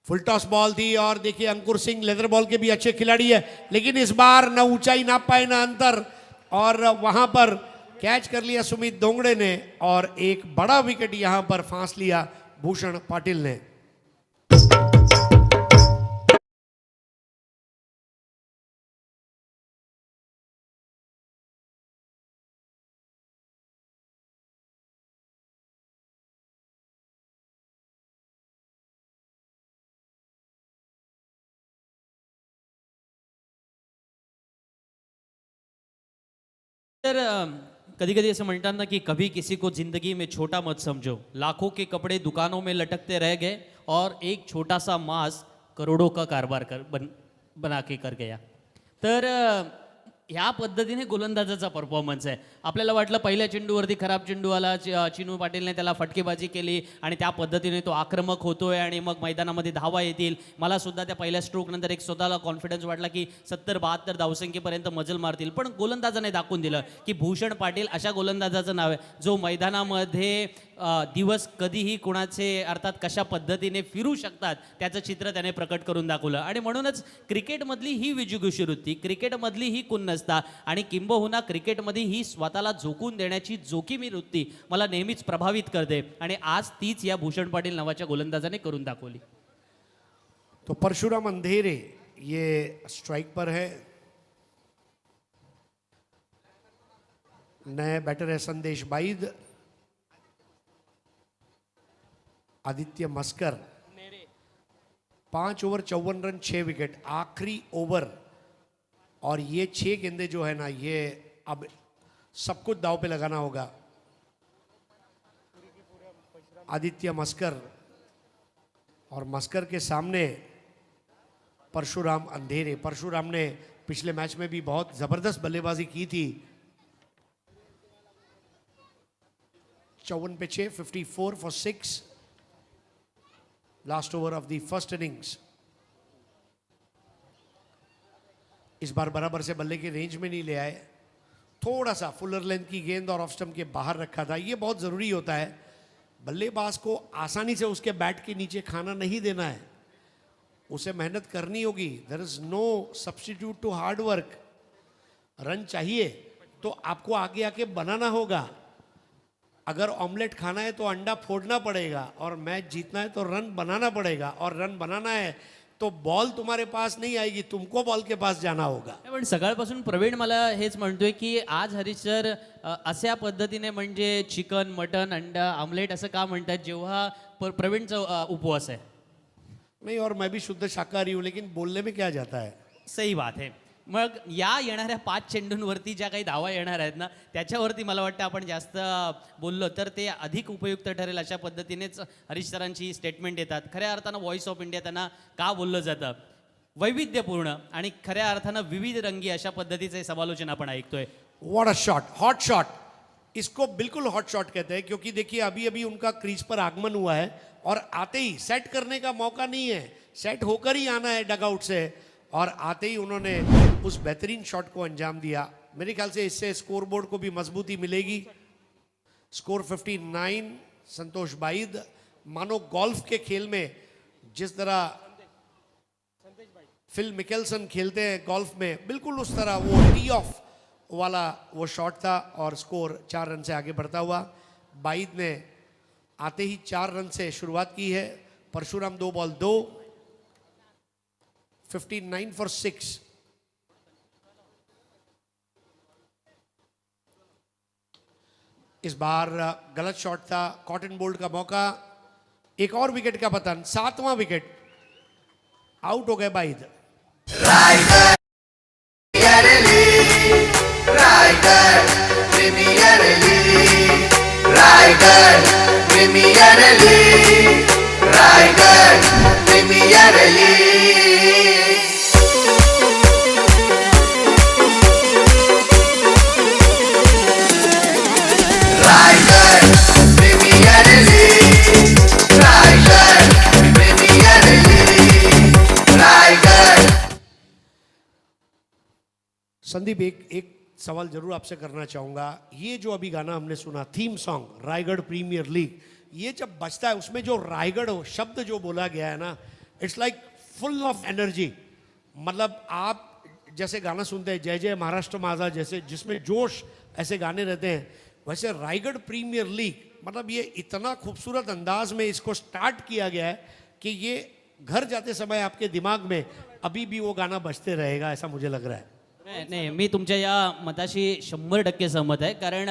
Full toss ball थी और देखिए अंकुर सिंह लेदर बॉल के भी अच्छे खिलाड़ी है, लेकिन इस बार ना ऊंचाई ना पाए ना अंतर, और वहां पर कैच कर लिया सुमित दोंगड़े ने और एक बड़ा विकेट यहां पर फांस लिया भूषण पाटिल ने। तर कधी कधी असं म्हणतात ना की कभी किसी को जिंदगी में छोटा मत समझो, लाखों के कपड़े दुकानों में लटकते रह गए और एक छोटा सा मास्क करोड़ों का कारभार बना के कर गया. तर ह्या पद्धतीने गोलंदाजाचा परफॉर्मन्स आहे. आपल्याला वाटलं पहिल्या चेंडूवरती खराब चेंडू आला, चिनू पाटीलने त्याला फटकेबाजी केली आणि त्या पद्धतीने तो आक्रमक होतोय आणि मग मैदानामध्ये धावा येतील. मला सुद्धा त्या पहिल्या स्ट्रोक नंतर एक स्वतःला कॉन्फिडन्स वाटला की 70-72 धावसंख्येपर्यंत मजल मारतील. पण गोलंदाजाने दाखवून दिलं की भूषण पाटील अशा गोलंदाजाचं नाव आहे जो मैदानामध्ये दिवस कधीही कोणाचे अर्थात कशा पद्धतीने फिरू शकतात त्याचं चित्र त्याने प्रकट करून दाखवलं. आणि म्हणूनच क्रिकेटमधली ही विजुगुषी वृत्ती, क्रिकेटमधली ही कुन्नसता आणि किंबहुना क्रिकेटमध्ये ही स्वतःला झोकून देण्याची जोखीमी वृत्ती मला नेहमीच प्रभावित करते आणि आज तीच या भूषण पाटील नावाच्या गोलंदाजाने करून दाखवली. तो परशुराम अंधेरे ये स्ट्राइक पर है. नए बैटर है संदेश बाईद, आदित्य मस्कर. 5 ओवर 54 रन 6 विकेट, आखिरी ओवर. और ये 6 गेंदे जो है ना, ये अब सब कुछ दाव पे लगाना होगा. आदित्य मस्कर और मस्कर के सामने परशुराम अंधेरे. परशुराम ने पिछले मैच में भी बहुत जबरदस्त बल्लेबाजी की थी. 54 पे 6, 54 for 6. Last over of the first innings. इस बार बराबर से बल्ले के रेंज में नहीं ले आए, थोड़ा सा फुलर लेंथ की गेंद और ऑफ स्टंप के बाहर रखा था. ये बहुत ज़रूरी होता है. बल्लेबाज को आसानी से उसके बैट के नीचे खाना नहीं देना है, उसे मेहनत करनी होगी. There is no substitute to hard work. Run चाहिए तो आपको आगे आके बनाना होगा. अगर ऑमलेट खाना है तो अंडा फोड़ना पड़ेगा, और मैच जीतना है तो रन बनाना पड़ेगा. और रन बनाना है तो बॉल तुम्हारे पास नहीं आएगी, तुमको बॉल के पास जाना होगा. पण सकाळपासून प्रवीण मला हेच म्हणतोय की आज हरीश सर अशा पद्धतीने म्हणजे चिकन, मटन, अंडा, आमलेट असं का म्हणतात जेव्हा प्रवीणचा उपवास आहे. नहीं, और मैं भी शुद्ध शाकाहारी हूँ, लेकिन बोलने में क्या जाता है. सही बात आहे. मग या येणाऱ्या 5 चेंडूंवरती ज्या काही धावा येणार आहेत ना, त्याच्यावरती मला वाटतं आपण जास्त बोललो तर ते अधिक उपयुक्त ठरेल. अशा पद्धतीनेच हरीश सरांची स्टेटमेंट येतात. खऱ्या अर्थानं व्हॉइस ऑफ इंडिया त्यांना का बोललं जातं, वैविध्यपूर्ण आणि खऱ्या अर्थानं विविध रंगी अशा पद्धतीचे समालोचन आपण ऐकतोय. What a shot, hot shot. इसको बिल्कुल हॉट शॉट कहते हैं, क्योंकि देखिए अभी अभी उनका क्रीज पर आगमन हुआ है और आते ही सेट करने का मौका नहीं है, सेट होकर ही आना है डगआउट से. और आते ही उन्होंने उस बेहतरीन शॉट को अंजाम दिया. मेरे ख्याल से इससे स्कोरबोर्ड को भी मजबूती मिलेगी. स्कोर 59. संतोष बाईद. मानो गोल्फ के खेल में जिस तरह फिल मिकेल्सन खेलते हैं गोल्फ में, बिल्कुल उस तरह वो टी ऑफ वाला वो शॉट था और स्कोर 4 रन से आगे बढ़ता हुआ. बाईद ने आते ही 4 रन से शुरुआत की है. Parshuram 2 ball 2, 59 for 6. इस बार गलत शॉट था, कॉटन बोल्ट का मौका. एक और विकेट का पतन, 7वां विकेट. आउट हो गए बाईद. Raigad premier league, Raigarh premier league, Raigarh premier league. Raigarh premier league, Raigarh premier league, Raigad. Sandeep, एक सवाल जरूर आपसे करना चाहूँगा. ये जो अभी गाना हमने सुना, theme song Raigad premier league, ये जब बजता है उसमें जो रायगढ़ शब्द जो बोला गया है ना, it's like full of energy. मतलब आप जैसे गाना सुनते हैं जय जय महाराष्ट्र माझा जैसे, जिसमें जोश, ऐसे गाने रहते हैं, वैसे रायगढ़ प्रीमियर लीग, मतलब ये इतना खूबसूरत अंदाज में इसको स्टार्ट किया गया है कि ये घर जाते समय आपके दिमाग में अभी भी वो गाना बजते रहेगा, ऐसा मुझे लग रहा है. नाही, मी तुमच्या या मताशी 100% सहमत आहे. कारण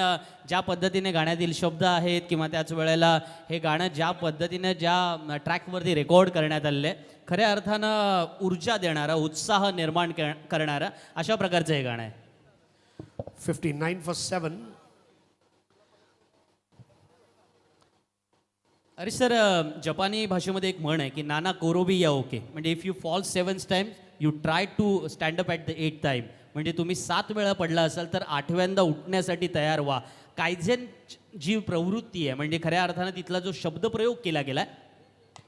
ज्या पद्धतीने गाण्यातील शब्द आहेत किंवा त्याच वेळेला हे गाणं ज्या पद्धतीने ज्या ट्रॅकवरती रेकॉर्ड करण्यात आलेलं आहे, खऱ्या अर्थानं ऊर्जा देणारं, उत्साह निर्माण करणारं अशा प्रकारचं हे गाणं आहे. 59 for 7. अरे सर जपानी भाषेमध्ये एक म्हण आहे की नाना कोरोबी या ओके म्हणजे if you fall 7 times you try to stand up at the 8th time म्हणजे तुम्ही 7 वेळा पडला असाल तर 8व्यांदा उठण्यासाठी तयार व्हा. कायझेन जी प्रवृत्ती आहे म्हणजे खऱ्या अर्थानं तिथला जो शब्दप्रयोग केला गेला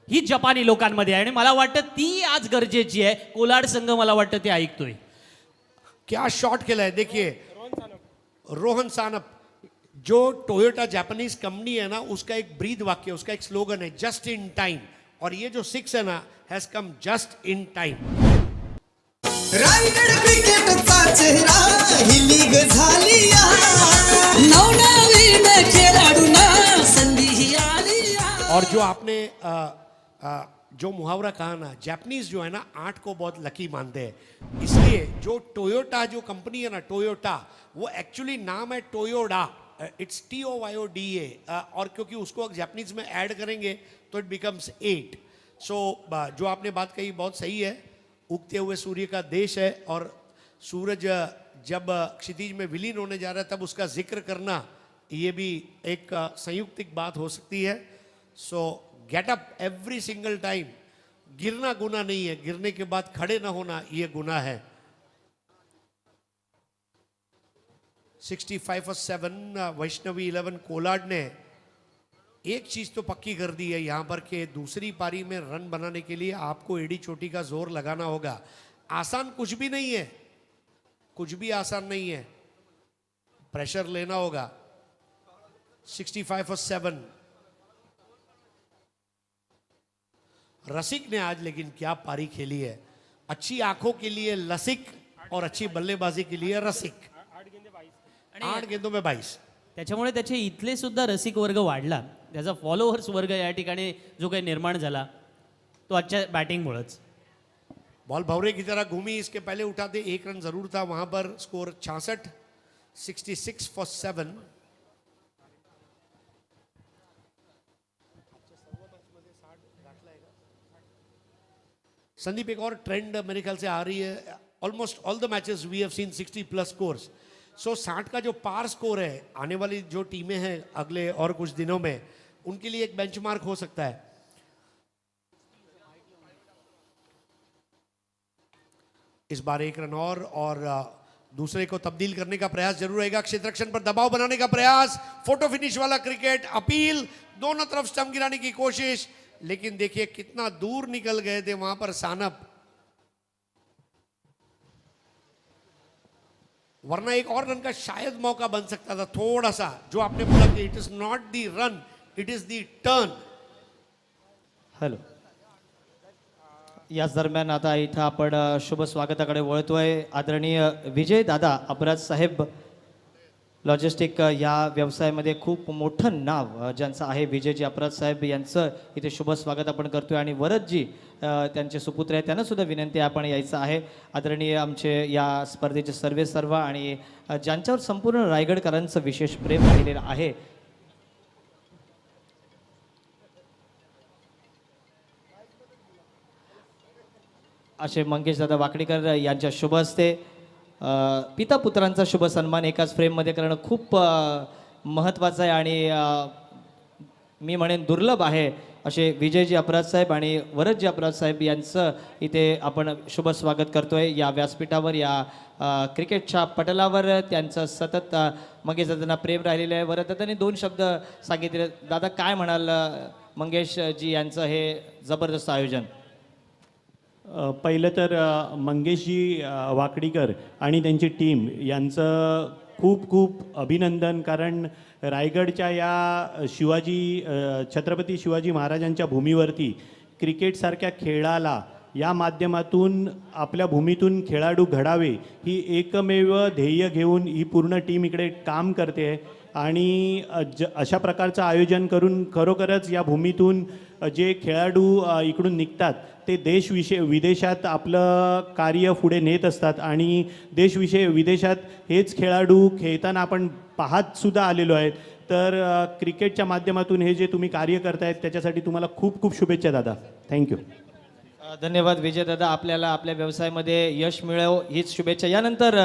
ही जपानी लोकांमध्ये आहे आणि मला वाटतं ती आज गरजेची आहे. कोलाड संघ मला वाटतं ते ऐकतोय. क्या शॉट खेला है देखिए, रोहन सानप. जो टोयोटा जापानीज कंपनी है ना, उसका एक ब्रीद वाक्य, उसका एक स्लोगन है जस्ट इन टाइम. और ये जो 6 है ना, has come just in time. Raigad क्रिकेटचा चेहरा ही लीग झाली या. नवनवीन खेळाडूंना संधी ही आली या. और जो आपने जो मुहावरा कहा ना, जापानीज जो है ना 8 को बहुत लकी मानते हैं. इसलिए जो टोयोटा जो कंपनी है ना, टोयोटा, वो एक्चुअली नाम है टोयोडा. It's TOYODA. और क्योंकि उसको अगर जापानीज में ऐड करेंगे तो इट बिकम्स 8. सो जो आपने बात कही बहुत सही है. उगते हुए सूर्य का देश है और सूरज जब क्षितिज में विलीन होने जा रहा है तब उसका जिक्र करना ये भी एक संयुक्तिक बात हो सकती है. सो get up every single time. गिरना गुना नहीं है, गिरने के बाद खड़े ना होना ये गुनाह है. 65 for 7. वैष्णवी 11 कोलाड ने एक चीज तो पक्की कर दी है यहाँ पर कि दूसरी पारी में रन बनाने के लिए आपको एडी चोटी का जोर लगाना होगा. आसान कुछ भी नहीं है, कुछ भी आसान नहीं है. प्रेशर लेना होगा. 65 for 7. रसिक ने आज लेकिन क्या पारी खेली है. अच्छी आंखों के लिए लसिक और अच्छी बल्लेबाजी के लिए रसिक. 8 गेंदों में 22. त्याच्यामुळे त्याचे इथले सुद्धा रसिक वर्ग वाढला. त्याचा फॉलोअर्स वर्ग या ठिकाणी जो काही निर्माण झाला तो आजच्या बॅटिंगमुळेच. बॉल भवरे की तरह घूमी. इसके पहले उठाते 1 रन जरूर था. वहां पर स्कोर 66. 66 for 7. संदीप, एक और ट्रेंड मेरे ख्याल से आ रही है. Almost all the matches we have seen 60+ scores. So 60 का जो पार स्कोर है, आने वाली जो टीमें हैं अगले और कुछ दिनों में, उनके लिए एक बेंचमार्क हो सकता है. इस बार 1 रन और दूसरे को तब्दील करने का प्रयास जरूर रहेगा. क्षेत्ररक्षण पर दबाव बनाने का प्रयास. फोटो फिनिश वाला क्रिकेट. अपील, दोनों तरफ स्टंप गिराने की कोशिश. लेकिन देखिए कितना दूर निकल गए थे वहां पर सानप. वरना एक और रन का शायद मौका बन सकता था थोड़ा सा. जो आपने बोला कि it is not the run, it is the turn. Hello. याच दरम्यान आता इथं आपण शुभ स्वागताकडे वळतोय. आदरणीय विजय दादा अपराज साहेब, लॉजिस्टिक या व्यवसायामध्ये खूप मोठं नाव ज्यांचं आहे, विजयजी अपराज साहेब यांचं इथे शुभ स्वागत आपण करतोय. आणि वरदजी त्यांचे सुपुत्र आहेत, त्यांना सुद्धा विनंती आहे आपण यायचं आहे. आदरणीय आमचे या स्पर्धेचे सर्व आणि ज्यांच्यावर संपूर्ण रायगडकरांचं विशेष प्रेम राहिलेलं आहे, असे मंगेश दादा वाकडीकर यांच्या शुभ हस्ते पिता पुत्रांचा शुभ सन्मान एकाच फ्रेममध्ये करणं खूप महत्त्वाचं आहे आणि मी म्हणेन दुर्लभ आहे. असे विजयजी अपराज साहेब आणि वरदजी अपराज साहेब यांचं इथे आपण शुभ स्वागत करतोय या व्यासपीठावर, या क्रिकेटच्या पटलावर. त्यांचं सतत मंगेश दादांना प्रेम राहिलेलं आहे. वरद दादांनी 2 शब्द सांगितले. दादा काय म्हणाल मंगेशजी यांचं हे जबरदस्त आयोजन? पहिलं तर मंगेशजी वाकडीकर आणि त्यांची टीम यांचं खूप खूप अभिनंदन. कारण रायगडच्या या छत्रपती शिवाजी महाराजांच्या भूमीवरती क्रिकेटसारख्या खेळाला या माध्यमातून आपल्या भूमीतून खेळाडू घडावे ही एकमेव ध्येय घेऊन ही पूर्ण टीम इकडे काम करते आहे. आणि अशा प्रकारचं आयोजन करून खरोखरच या भूमीतून जे खेळाडू इकडून निघतात ते विदेशात आपलं कार्य पुढे नेत असतात. आणि विदेशात हेच खेळाडू खेळताना आपण पाहतसुद्धा आलेलो आहेत. तर क्रिकेटच्या माध्यमातून हे जे तुम्ही कार्य करतायत त्याच्यासाठी तुम्हाला खूप खूप शुभेच्छा दादा. थँक्यू. धन्यवाद विजय दादा. आपल्याला आपल्या व्यवसायामध्ये यश मिळव हीच शुभेच्छा. यानंतर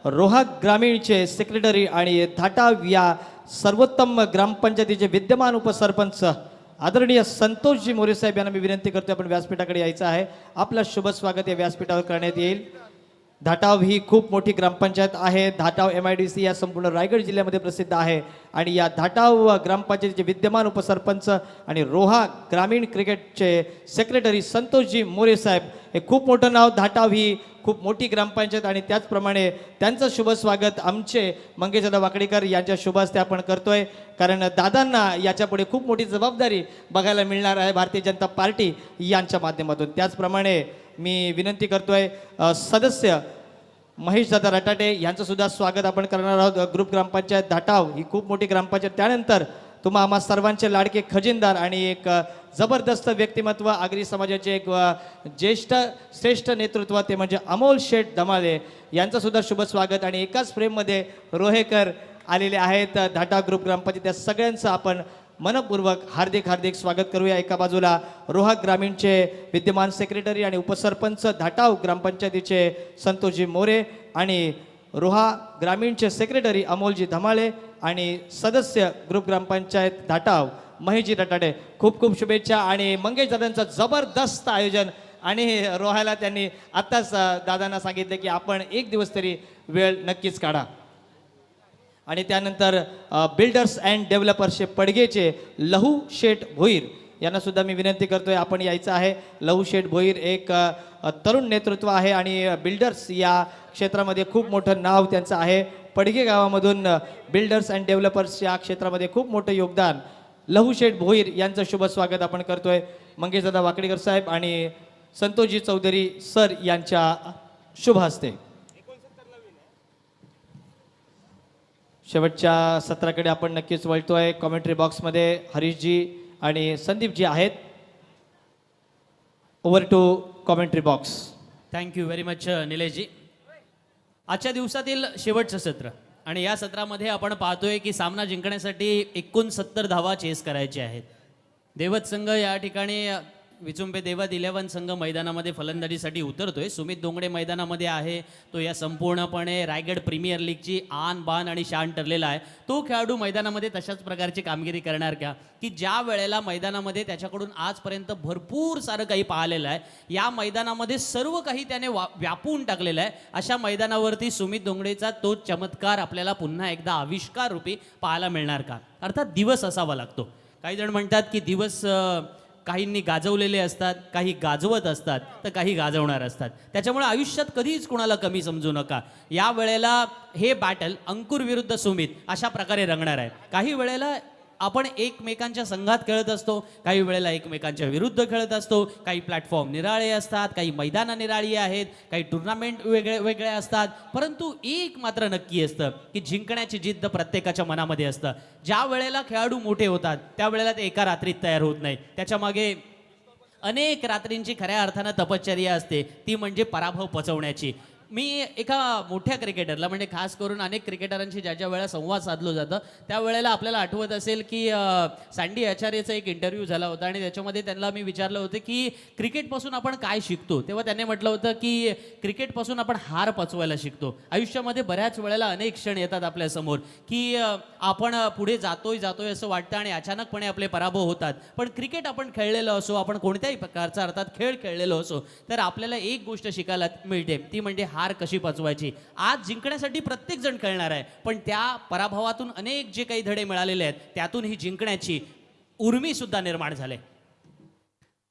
रोहा ग्रामीणचे सेक्रेटरी आणि धाटाव या सर्वोत्तम ग्रामपंचायतीचे विद्यमान उपसरपंच आदरणीय संतोषजी मोरे साहेब यांना मी विनंती करतो, आपण व्यासपीठाकडे यायचं आहे. आपलं शुभ स्वागत या व्यासपीठावर करण्यात येईल. धाटाव ही खूप मोठी ग्रामपंचायत आहे. धाटाव MIDC या संपूर्ण रायगड जिल्ह्यामध्ये प्रसिद्ध आहे आणि या धाटाव ग्रामपंचायतीचे विद्यमान उपसरपंच आणि रोहा ग्रामीण क्रिकेटचे सेक्रेटरी संतोषजी मोरे साहेब हे खूप मोठं नाव. धाटाव ही खूप मोठी ग्रामपंचायत आणि त्याचप्रमाणे त्यांचं शुभ स्वागत आमचे मंगेशदादा वाकडीकर यांच्या शुभ हस्ते आपण करतोय, कारण दादांना याच्यापुढे खूप मोठी जबाबदारी बघायला मिळणार आहे भारतीय जनता पार्टी यांच्या माध्यमातून. त्याचप्रमाणे मी विनंती करतोय सदस्य महेशदादा रटाटे यांचं सुद्धा स्वागत आपण करणार आहोत. ग्रुप ग्रामपंचायत धाटाव ही खूप मोठी ग्रामपंचायत. त्यानंतर तुम्हा आम्हा सर्वांचे लाडके खजिनदार आणि एक जबरदस्त व्यक्तिमत्व आगरी समाजाचे एक ज्येष्ठ श्रेष्ठ नेतृत्व ते म्हणजे अमोल शेठ धमाले यांचं सुद्धा शुभ स्वागत. आणि एकाच फ्रेममध्ये रोहेकर आलेले आहेत धाटाव ग्रुप ग्रामपंचायत. त्या सगळ्यांचं आपण मनपूर्वक हार्दिक हार्दिक स्वागत करूया. एका बाजूला रोहा ग्रामीणचे विद्यमान सेक्रेटरी आणि उपसरपंच धाटाव ग्रामपंचायतीचे संतोषजी मोरे आणि रोहा ग्रामीणचे सेक्रेटरी अमोलजी धमाळे आणि सदस्य ग्रुप ग्रामपंचायत धाटाव महेशजी रटाटे. खूप खूप शुभेच्छा. आणि मंगेश दादांचं जबरदस्त आयोजन आणि रोहाला त्यांनी आत्ताच दादांना सांगितले की आपण एक दिवस तरी वेळ नक्कीच काढा. आणि त्यानंतर बिल्डर्स अँड डेव्हलपर्सचे पडगेचे लहू शेठ भोईर यांना सुद्धा मी विनंती करतोय आपण यायचं आहे. लहू शेठ भोईर एक तरुण नेतृत्व आहे आणि बिल्डर्स या क्षेत्रामध्ये खूप मोठं नाव त्यांचं आहे. पडगे गावामधून बिल्डर्स अँड डेव्हलपर्स या क्षेत्रामध्ये खूप मोठं योगदान लहू शेठ भोईर यांचं शुभ स्वागत आपण करतोय. मंगेशदादा वाकडीकर साहेब आणि संतोषजी चौधरी सर यांच्या शुभ हस्ते. शेवटच्या सत्राकडे आपण नक्कीच वळतोय. कॉमेंट्री बॉक्समध्ये हरीशजी आणि संदीपजी आहेत. Over to commentary box. Thank you very much निलेशजी. आजच्या दिवसातील शेवटचं सत्र आणि या सत्रामध्ये आपण पाहतोय की सामना जिंकण्यासाठी 69 धावा चेस करायचे आहेत. देवत संघ या ठिकाणी विचुंबे देवत 11 संघ मैदानामध्ये फलंदाजीसाठी उतरतोय. सुमित दोंगडे मैदानामध्ये आहे. तो या संपूर्णपणे रायगड प्रीमियर लीगची आन बान आणि शान ठरलेला आहे. तो खेळाडू मैदानामध्ये तशाच प्रकारची कामगिरी करणार का की ज्या वेळेला मैदानामध्ये त्याच्याकडून आजपर्यंत भरपूर सारं काही पाहिलेलं आहे, या मैदानामध्ये सर्व काही त्याने व्यापून टाकलेलं आहे. अशा मैदानावरती सुमित दोंगडेचा तो चमत्कार आपल्याला पुन्हा एकदा आविष्कार रूपी पाहायला मिळणार का? अर्थात दिवस असावा लागतो. काही जण म्हणतात की दिवस काहींनी गाजवलेले असतात, काही गाजवत असतात, तर काही गाजवणार असतात. त्याच्यामुळे आयुष्यात कधीच कुणाला कमी समजू नका. या वेळेला हे बॅटल अंकुर विरुद्ध सुमित अशा प्रकारे रंगणार आहे. काही वेळेला आपण एकमेकांच्या संघात खेळत असतो, काही वेळेला एकमेकांच्या विरुद्ध खेळत असतो. काही प्लॅटफॉर्म निराळे असतात, काही मैदानं निराळी आहेत, काही टुर्नामेंट वेगळे असतात. परंतु एक मात्र नक्की असतं की जिंकण्याची जिद्द प्रत्येकाच्या मनामध्ये असतं. ज्या वेळेला खेळाडू मोठे होतात त्यावेळेला ते एका रात्रीत तयार होत नाही. त्याच्यामागे अनेक रात्रींची खऱ्या अर्थानं तपश्चर्या असते, ती म्हणजे पराभव पचवण्याची. मी एका मोठ्या क्रिकेटरला म्हणजे खास करून अनेक क्रिकेटरांशी ज्या वेळेला संवाद साधलो जातं त्यावेळेला आपल्याला आठवत असेल की सँडी आचार्यचा एक इंटरव्ह्यू झाला होता आणि त्याच्यामध्ये त्यांना मी विचारलं होतं की क्रिकेटपासून आपण काय शिकतो. तेव्हा त्यांनी म्हटलं होतं की क्रिकेटपासून आपण हार पचवायला शिकतो. आयुष्यामध्ये बऱ्याच वेळेला अनेक क्षण येतात आपल्यासमोर की आपण पुढे जातोय असं वाटतं आणि अचानकपणे आपले पराभव होतात. पण क्रिकेट आपण खेळलेलो असो, आपण कोणत्याही प्रकारचा अर्थात खेळ खेळलेलो असो, तर आपल्याला एक गोष्ट शिकायला मिळते, ती म्हणजे हार कशी पचवायची. आज जिंकण्यासाठी प्रत्येक जण खेळणार आहे, पण त्या पराभवातून अनेक जे काही धडे मिळालेले आहेत त्यातून ही जिंकण्याची उर्मी सुद्धा निर्माण झाले.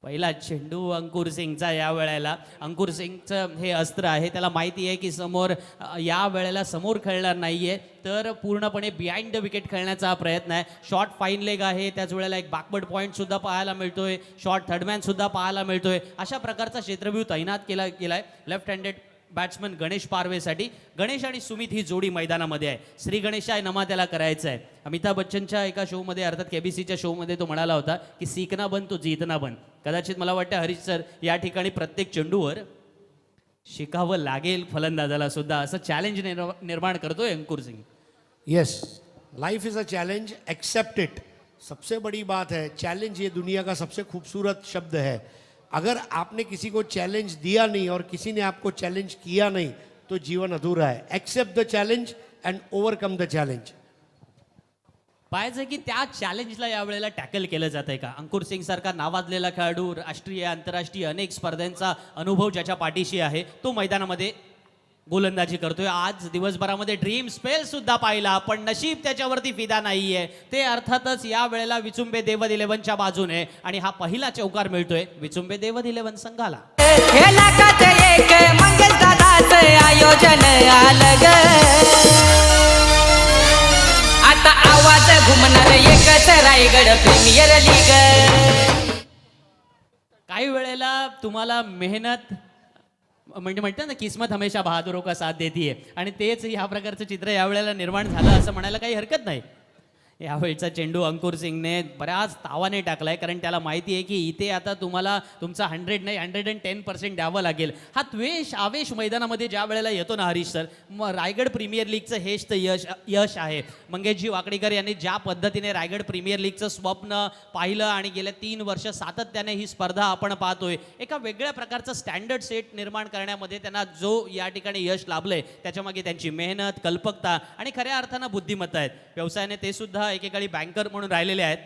पहिला चेंडू अंकुर सिंगचा. या वेळेला अंकुर सिंगचं हे अस्त्र आहे, त्याला माहिती आहे की समोर या वेळेला समोर खेळणार नाहीये, तर पूर्णपणे बिहाइंड द विकेट खेळण्याचा प्रयत्न आहे. शॉर्ट फाईन लेग आहे, त्याच वेळेला एक बॅकवर्ड पॉईंट सुद्धा पाहायला मिळतोय, शॉर्ट थर्डमॅन सुद्धा पाहायला मिळतोय. अशा प्रकारचा क्षेत्रव्यूह तैनात केलाय लेफ्ट हँडेड बॅट्समन गणेश पारवेसाठी. गणेश आणि सुमित ही जोडी मैदानामध्ये आहे. श्री गणेशाय नमा त्याला करायचं आहे. अमिताभ बच्चनच्या एका शोमध्ये अर्थात KBCच्या शोमध्ये तो म्हणाला होता की सीखना बन तो जीतना बन. कदाचित मला वाटतं हरीश सर या ठिकाणी प्रत्येक चेंडूवर शिकावं लागेल फलंदाजाला सुद्धा, असं चॅलेंज निर्माण करतोय Ankur Singh. Yes, life is a challenge, accept it. सबसे बड़ी बात है, चैलेंज ये दुनिया का सबसे खूबसूरत शब्द है. अगर आपने किसी को चैलेंज दिया नहीं और किसी ने आपको चैलेंज किया नहीं तो जीवन अधूरा है. Accept the challenge and overcome the challenge. पाहायचं की त्या चॅलेंजला यावेळेला टॅकल केलं जात आहे का. अंकुर सिंग सारखा नावाजलेला खेळाडू, राष्ट्रीय आंतरराष्ट्रीय अनेक स्पर्धांचा अनुभव ज्याच्या पाठीशी आहे, तो मैदानामध्ये गोलंदाजी करतोय. आज दिवसभरामध्ये ड्रीम स्पेल सुद्धा पाहिला, पण नशीब त्याच्यावरती फिदा नाहीये. ते अर्थातच या वेळेला विचुंबे देवद 11च्या बाजूने आणि हा पहिला चौकार मिळतोय विचुंबे देवद 11 संघाला. हे लाखात एक मंगेश दादाचं आयोजन आलं ग. आता आवाज घुमणार एकच रायगड प्रीमियर लीग. काही वेळेला तुम्हाला मेहनत म्हणजे म्हणतात ना, किस्मत हमेशा बहादुरों का साथ देती आहे, आणि तेच ह्या प्रकारचं चित्र यावेळेला निर्माण झालं असं म्हणायला काही हरकत नाही. यावेळचा चेंडू अंकुर सिंगने बऱ्याच तावाने टाकलाय, कारण त्याला माहिती आहे की इथे आता तुम्हाला तुमचा 100 नाही 110% द्यावं लागेल. हा द्वेष आवेश मैदानामध्ये ज्या वेळेला येतो ना हरीश सर, मग रायगड प्रीमियर लीगचं हेच तर यश आहे. मंगेशजी वाकडीकर यांनी ज्या पद्धतीने रायगड प्रीमियर लीगचं स्वप्न पाहिलं आणि गेल्या 3 वर्ष सातत्याने ही स्पर्धा आपण पाहतोय, एका वेगळ्या प्रकारचं स्टँडर्ड सेट निर्माण करण्यामध्ये त्यांना जो या ठिकाणी यश लाभलंय त्याच्यामागे त्यांची मेहनत, कल्पकता आणि खऱ्या अर्थानं बुद्धिमत्ता आहेत. व्यवसायाने ते सुद्धा एकेकाळी बँकर म्हणून राहिलेले आहेत.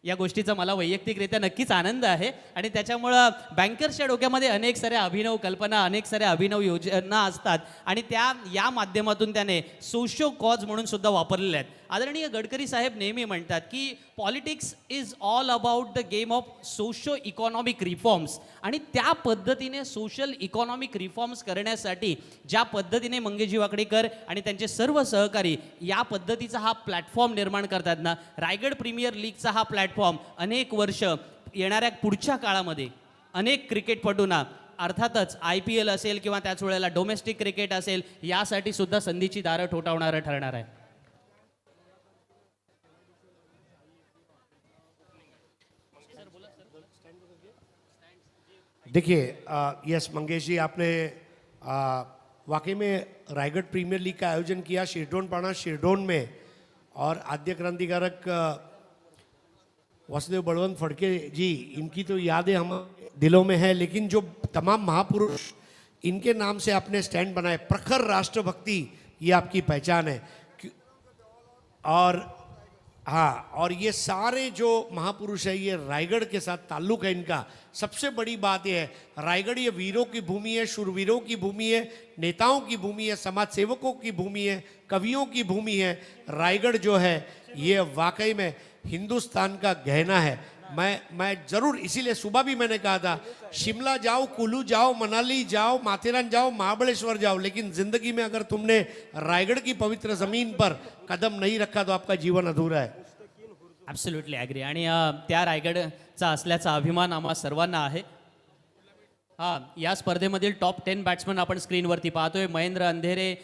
या गोष्टीचा मला वैयक्तिकरित्या नक्कीच आनंद आहे, आणि त्याच्यामुळं बँकर्सच्या डोक्यामध्ये अनेक साऱ्या अभिनव कल्पना, अनेक साऱ्या अभिनव योजना असतात, आणि त्या या माध्यमातून त्याने सोशो कॉज म्हणून सुद्धा वापरलेल्या आहेत. आदरणीय गडकरी साहेब नेहमी म्हणतात की politics is all about the game of socio economic reforms, आणि त्या पद्धतीने सोशल इकॉनॉमिक रिफॉर्म्स करण्यासाठी ज्या पद्धतीने मंगेशजी वाकडीकर आणि त्यांचे सर्व सहकारी या पद्धतीचा हा प्लॅटफॉर्म निर्माण करतात ना, रायगड प्रीमियर लीगचा हा प्लॅटफॉर्म अनेक वर्ष येणाऱ्या पुढच्या काळामध्ये अनेक क्रिकेटपटूंना, अर्थातच IPL असेल किंवा त्याच वेळेला डोमेस्टिक क्रिकेट असेल, यासाठी सुद्धा संधीची दारं ठोठावणारं ठरणार आहे. देखिए यस मंगेश जी, आपने वाकई में रायगढ़ प्रीमियर लीग का आयोजन किया शिरडोन शिरडोन में, और आद्य क्रांतिकारक वासुदेव बलवंत फड़के जी, इनकी तो यादें हम दिलों में है, लेकिन जो तमाम महापुरुष इनके नाम से आपने स्टैंड बनाए, प्रखर राष्ट्रभक्ति ये आपकी पहचान है. और हाँ, और ये सारे जो महापुरुष है ये रायगढ़ के साथ ताल्लुक़ है इनका. सबसे बड़ी बात यह है रायगढ़ ये वीरों की भूमि है, शूरवीरों की भूमि है, नेताओं की भूमि है, समाज सेवकों की भूमि है, कवियों की भूमि है. रायगढ़ जो है ये वाकई में हिंदुस्तान का गहना है. मैं ज़रूर, इसीलिए सुबह भी मैंने कहा था, शिमला जाओ, कुल्लू जाओ, मनाली जाओ, माथेरान जाओ, महाबलेश्वर जाओ, लेकिन ज़िंदगी में अगर तुमने रायगढ़ की पवित्र ज़मीन पर कदम नहीं रखा तो आपका जीवन अधूरा है. Absolutely agree. आणि त्या रायगडचा असल्याचा अभिमान आम्हा सर्वांना आहे. हां, या स्पर्धेमधील टॉप 10 बॅट्समन आपण स्क्रीनवरती पाहतोय. महेंद्र अंधेरे,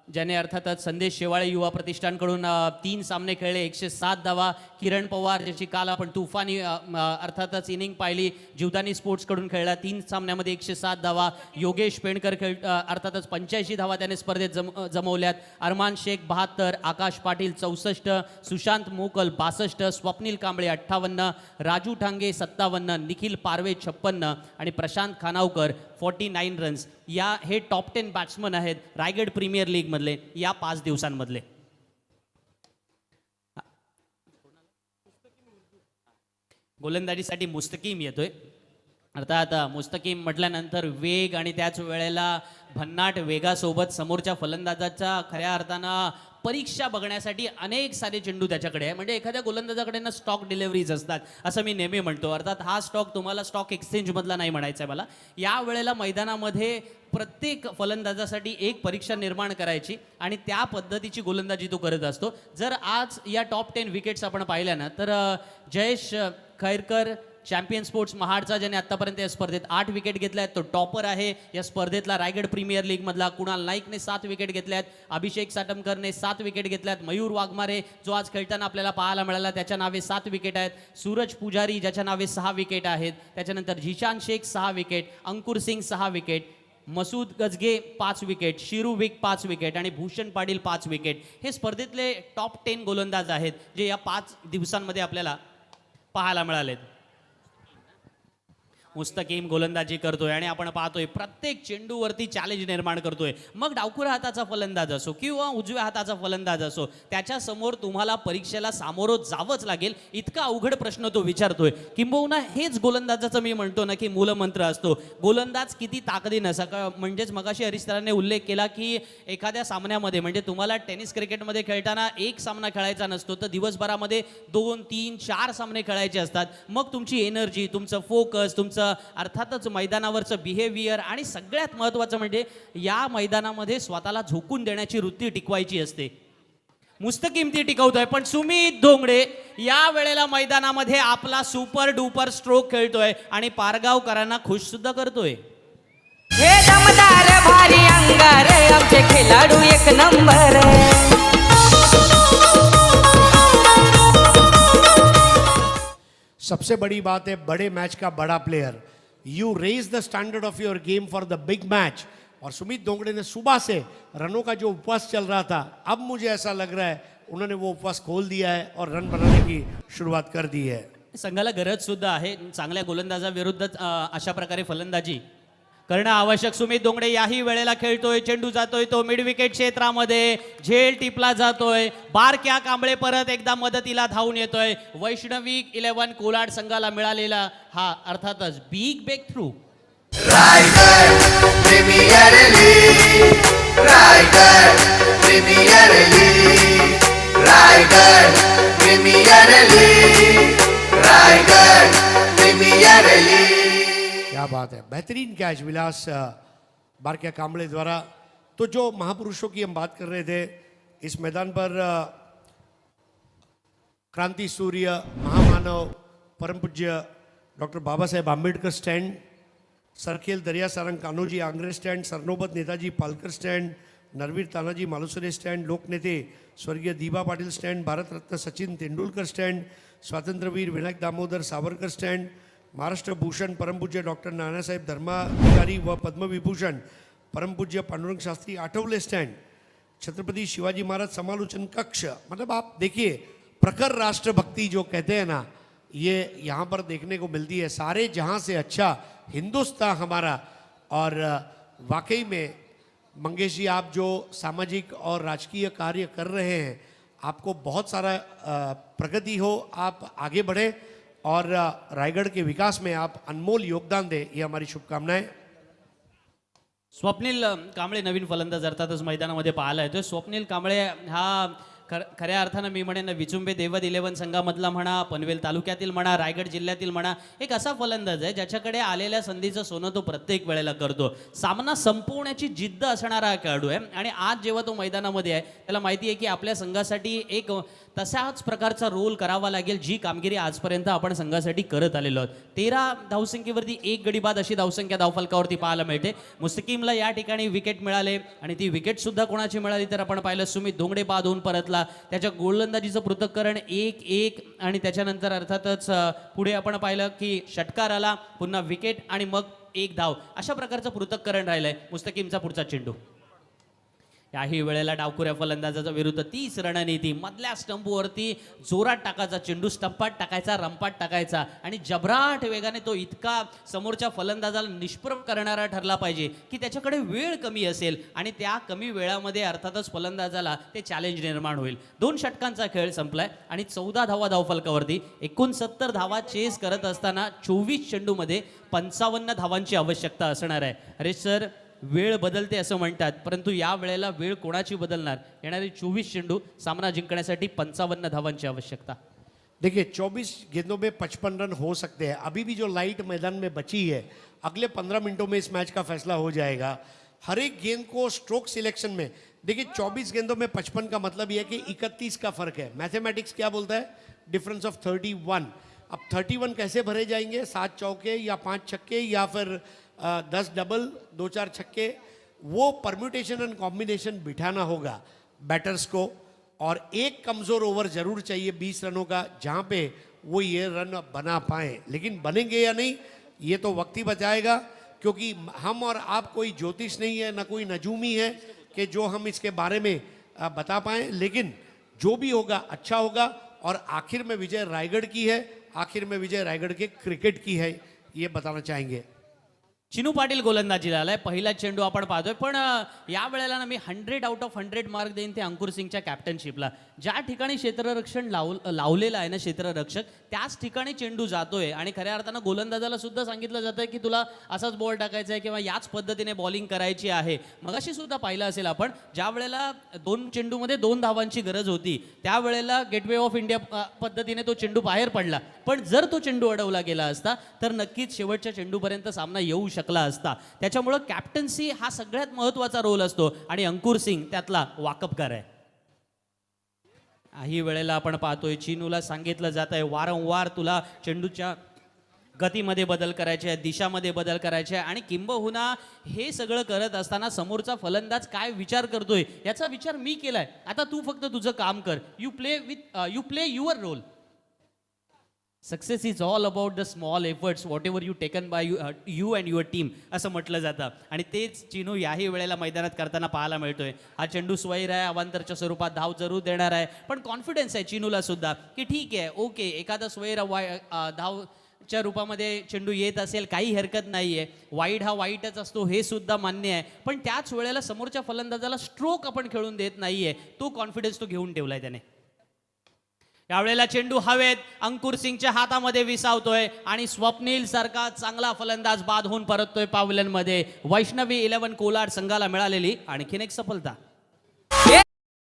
ज्याने अर्थातच संदेश शेवाळे युवा प्रतिष्ठानकडून 3 सामने खेळले, 107 धावा. किरण पवार, ज्याची काल आपण तुफानी अर्थातच इनिंग पाहिली, जीवदानी स्पोर्ट्सकडून खेळला, 3 सामन्यामध्ये 107 धावा. योगेश पेणकर अर्थातच 85 धावा त्याने स्पर्धेत जमवल्यात. अरमान शेख 72, आकाश पाटील 64, सुशांत मोकल 62, स्वप्नील कांबळे 58, राजू ठांगे 57, निखिल पारवे 56 आणि प्रशांत खानावकर 49 रन्स. या हे टॉप 10 बॅट्समन आहेत रायगड प्रीमियर लीग मधले या 5 दिवसांमधले. गोलंदाजीसाठी मुस्तकीम येतोय. अर्थात मुस्तकीम म्हटल्यानंतर वेग आणि त्याच वेळेला भन्नाट वेगासोबत समोरच्या फलंदाजाचा खऱ्या अर्थानं परीक्षा बघण्यासाठी अनेक सारे चेंडू त्याच्याकडे आहे. म्हणजे एखाद्या गोलंदाजाकडे ना स्टॉक डिलिव्हरीज असतात असं मी नेहमी म्हणतो. अर्थात हा स्टॉक तुम्हाला स्टॉक एक्सचेंजमधला नाही म्हणायचा आहे मला. या वेळेला मैदानामध्ये प्रत्येक फलंदाजासाठी एक परीक्षा निर्माण करायची आणि त्या पद्धतीची गोलंदाजी तो करत असतो. जर आज या टॉप 10 विकेट्स आपण पाहिल्या ना, तर जयेश खैरकर, चॅम्पियन स्पोर्ट्स महाडचा, ज्याने आतापर्यंत या स्पर्धेत 8 विकेट घेतल्या आहेत, तो टॉपर आहे या स्पर्धेतला रायगड प्रीमियर लीग मधला. कुणाल नाईकने 7 विकेट घेतल्यात, अभिषेक साटमकरने 7 विकेट घेतल्यात, मयूर वाघमारे जो आज खेळताना आपल्याला पाहायला मिळाला त्याच्या नावे 7 विकेट आहेत, सूरज पुजारी ज्याच्या नावे 6 विकेट आहेत, त्याच्यानंतर Zishan Shaikh 6 wicket, Ankur Singh 6 wicket, Masood Gajge 5 wicket, Shiru Vik 5 wicket आणि भूषण पाटील 5 विकेट. हे स्पर्धेतले टॉप 10 गोलंदाज आहेत जे या 5 दिवसांमध्ये आपल्याला पाहायला मिळालेत. मुस्तकीम गोलंदाजी करतोय आणि आपण पाहतोय प्रत्येक चेंडूवरती चॅलेंज निर्माण करतोय. मग डावखुऱ्या हाताचा फलंदाज असो किंवा उजव्या हाताचा फलंदाज असो, त्याच्या समोर तुम्हाला परीक्षेला सामोरं जावंच लागेल, इतका अवघड प्रश्न तो विचारतोय. किंबहुना हेच गोलंदाजाचं मी म्हणतो ना की मूलमंत्र असतो. गोलंदाज किती ताकदीनं म्हणजेच मगाशी हरिश्चरांनी उल्लेख केला की एखाद्या सामन्यामध्ये म्हणजे तुम्हाला टेनिस क्रिकेटमध्ये खेळताना एक सामना खेळायचा नसतो, तर दिवसभरामध्ये 2, 3, 4 सामने खेळायचे असतात. मग तुमची एनर्जी, तुमचं फोकस, तुमचं अर्थातच मैदानावरचं बिहेवियर आणि सगळ्यात महत्त्वाचं म्हणजे या मैदानामध्ये स्वतःला झोकून देण्याची वृत्ती टिकवायची असते. मुस्तकीम ती टिकवतोय, पण सुमित धोंगडे या वेळेला मैदानामध्ये आपला सुपर डुपर स्ट्रोक खेळतोय आणि पारगावकरांना खुश सुद्धा करतोय. हे दमदार भारी अंगार आमचे खिलाडू एक नंबर. सबसे बड़ी बात है बड़े मैच का बड़ा player. You raise the standard of your game for the big match. और सुमित धोंगड़े ने सुबह से रनों का जो उपवास चल रहा था, अब मुझे ऐसा लग रहा है उन्होंने वो उपवास खोल दिया है और रन बनाने की शुरुआत कर दी है. संघाला गरज सुद्धा आहे चांगल्या गोलंदाजाविरुद्ध अशा प्रकारे फलंदाजी करणं आवश्यक. सुमित धोंगडे याही वेळेला खेळतोय, चेंडू जातोय तो मिड विकेट क्षेत्रामध्ये, झेल टिपला जातोय. बारक्या कांबळे परत एकदा मदतीला धावून येतोय. वैष्णवी 11 कोलाड संघाला मिळालेला हा अर्थातच बिग ब्रेक थ्रू. क्या बात है, बेहतरीन कैच विलास बारक्या कांबळे द्वारा. तो जो महापुरुषों की हम बात कर रहे थे, इस मैदान पर क्रांति सूर्य, महामानव, परम पूज्य डॉक्टर बाबा साहेब आंबेडकर स्टैंड, सरखेल दरिया Sarang Kanhoji Angre stand, Sarnobat Netaji Palkar stand, Narveer Tanaji Malusare stand, लोकनेते स्वर्गीय दीबा पाटील स्टैंड, भारत रत्न सचिन तेंडुलकर स्टैंड, स्वातंत्र्यवीर विनायक दामोदर सावरकर स्टैंड, महाराष्ट्र भूषण परम पूज्य डॉक्टर नानासाहेब धर्माधिकारी व पद्मविभूषण परम पूज्य पांडुरंग शास्त्री आठवले स्टैंड, छत्रपति शिवाजी महाराज समालोचन कक्ष. मतलब आप देखिए प्रखर राष्ट्रभक्ति जो कहते हैं ना, ये यहाँ पर देखने को मिलती है. सारे जहाँ से अच्छा हिंदुस्तान हमारा. और वाकई में मंगेश जी, आप जो सामाजिक और राजकीय कार्य कर रहे हैं, आपको बहुत सारा प्रगति हो, आप आगे बढ़े और रायगढ़ के विकास में आप अनमोल योगदान दें, ये हमारी शुभकामनाएं. स्वप्नील कांबळे नवीन फलंदाज अर्थातच मैदानामध्ये पाहायला येतोय. स्वप्नील कांबळे हा खऱ्या अर्थानं मी म्हणेन विचुंबे देवद 11 संघामधला म्हणा, पनवेल तालुक्यातील म्हणा, रायगड जिल्ह्यातील म्हणा, एक असा फलंदाज आहे ज्याच्याकडे आलेल्या संधीचं सोनं तो प्रत्येक वेळेला करतो. सामना संपवण्याची जिद्द असणारा हा खेळाडू आहे आणि आज जेव्हा तो मैदानामध्ये आहे त्याला माहिती आहे की आपल्या संघासाठी एक तशाच प्रकारचा रोल करावा लागेल जी कामगिरी आजपर्यंत आपण संघासाठी करत आलेलो आहोत. 13 धावसंख्येवरती 1 गडी बाद अशी धावसंख्या धावफलकावरती पाहायला मिळते. मुस्तकीमला या ठिकाणी विकेट मिळाले आणि ती विकेट सुद्धा कोणाची मिळाली तर आपण पाहिलं सुमित धोंगडे बाद होऊन परतला. त्याच्या गोलंदाजीचं पृथक्करण 1-1 आणि त्याच्यानंतर अर्थातच पुढे आपण पाहिलं की षटकार आला, पुन्हा विकेट आणि मग 1 धाव, अशा प्रकारचं पृथक्करण राहिलंय. मुस्तकीमचा पुढचा चेंडू याही वेळेला डावखुऱ्या फलंदाजाच्या विरुद्ध 30 रणनीती. मधल्या स्टंपवरती जोरात टाकायचा चेंडू, स्टंपात टाकायचा, रंपात टाकायचा आणि जबराट वेगाने तो इतका समोरच्या फलंदाजाला निष्प्रभ करणारा ठरला पाहिजे की त्याच्याकडे वेळ कमी असेल आणि त्या कमी वेळामध्ये अर्थातच फलंदाजाला ते चॅलेंज निर्माण होईल. 2 षटकांचा खेळ संपलाय आणि 14 धावा धावफलकावरती. 69 धावा चेस करत असताना 24 चेंडूमध्ये 55 धावांची आवश्यकता असणार आहे. हरीश सर, वेळ बदलते असं म्हणतात, परंतु या वेळेला वेळ कोणाची बदलणार? येणारे 24 चेंडू सामना जिंकण्यासाठी 55 धावांची आवश्यकता. देखिए 24 गेंदों में 55 रन हो सकते हैं. अभी भी जो लाइट मैदान में बची है, अगले 15 मिनटों में इस मैच का फैसला हो जाएगा. हर एक गेंद को स्ट्रोक सिलेक्शन में देखिए 24 गेंदों में 55 का मतलब यह है कि 31 का फर्क है. मैथमेटिक्स क्या बोलता है? Difference of 31. अब 31 कैसे भरे जाएंगे? 7 चौके या 5 छक्के या फिर 10 डबल, 2-4 छक्के. वो परम्यूटेशन एंड कॉम्बिनेशन बिठाना होगा बैटर्स को. और एक कमज़ोर ओवर ज़रूर चाहिए 20 रनों का, जहाँ पे वो ये रन बना पाएँ. लेकिन बनेंगे या नहीं ये तो वक्त ही बताएगा, क्योंकि हम और आप कोई ज्योतिष नहीं है, ना कोई नजूमी है कि जो हम इसके बारे में बता पाएँ. लेकिन जो भी होगा अच्छा होगा. और आखिर में विजय रायगढ़ की है, आखिर में विजय रायगढ़ के क्रिकेट की है. ये बताना चाहेंगे? चिनू पाटील गोलंदाजीला आलाय. पहिला चेंडू आपण पाहतोय, पण या वेळेला ना मी 100 आउट ऑफ 100 मार्क देईन ते अंकुर सिंगच्या कॅप्टनशिपला. ज्या ठिकाणी क्षेत्ररक्षण लावलेलं आहे ना क्षेत्ररक्षक, त्याच ठिकाणी चेंडू जातोय आणि खऱ्या अर्थानं गोलंदाजाला सुद्धा सांगितलं जातंय की तुला असाच बॉल टाकायचा आहे किंवा याच पद्धतीने बॉलिंग करायची आहे. मगाशी सुद्धा पाहिलं असेल आपण, ज्या वेळेला 2 चेंडूमध्ये 2 धावांची गरज होती, त्यावेळेला गेटवे ऑफ इंडिया पद्धतीने तो चेंडू बाहेर पडला. पण जर तो चेंडू अडवला गेला असता तर नक्कीच शेवटच्या चेंडूपर्यंत सामना येऊ शकला असता. त्याच्यामुळं कॅप्टन्सी हा सगळ्यात महत्त्वाचा रोल असतो आणि अंकुर सिंग त्यातला वाकबगार आहे. काही वेळेला आपण पाहतोय चिनूला सांगितलं जात आहे वारंवार तुला चेंडूच्या गतीमध्ये बदल करायचे आहे, दिशामध्ये बदल करायचे आहे आणि किंबहुना हे सगळं करत असताना समोरचा फलंदाज काय विचार करतोय याचा विचार मी केलाय. आता तू फक्त तुझं काम कर. You play your role. Success is all about the small efforts whatever you taken by you and your team असं म्हटलं जातं आणि तेच चिनू याही वेळेला मैदानात करताना पाहायला मिळतोय. हा चेंडू स्वैर आहे, अवांतरच्या स्वरूपात धाव जरूर देणार आहे, पण कॉन्फिडन्स आहे चिनूला सुद्धा की ठीक आहे, ओके, एखादा स्वैर धावच्या रूपामध्ये चेंडू येत असेल काही हरकत नाही आहे. वाईड हा वाईटच असतो हे सुद्धा मान्य आहे, पण त्याच वेळेला समोरच्या फलंदाजाला स्ट्रोक आपण खेळून देत नाहीये. तो कॉन्फिडन्स तो घेऊन ठेवलाय त्याने. यावेळेला चेंडू हवेत अंकुर सिंगच्या हातामध्ये विसावतोय आणि स्वप्नील सारखा चांगला फलंदाज बाद होऊन परततोय पावलनमध्ये. वैष्णवी 11 कोलाड संघाला मिळालेली आणखीन एक सफलता.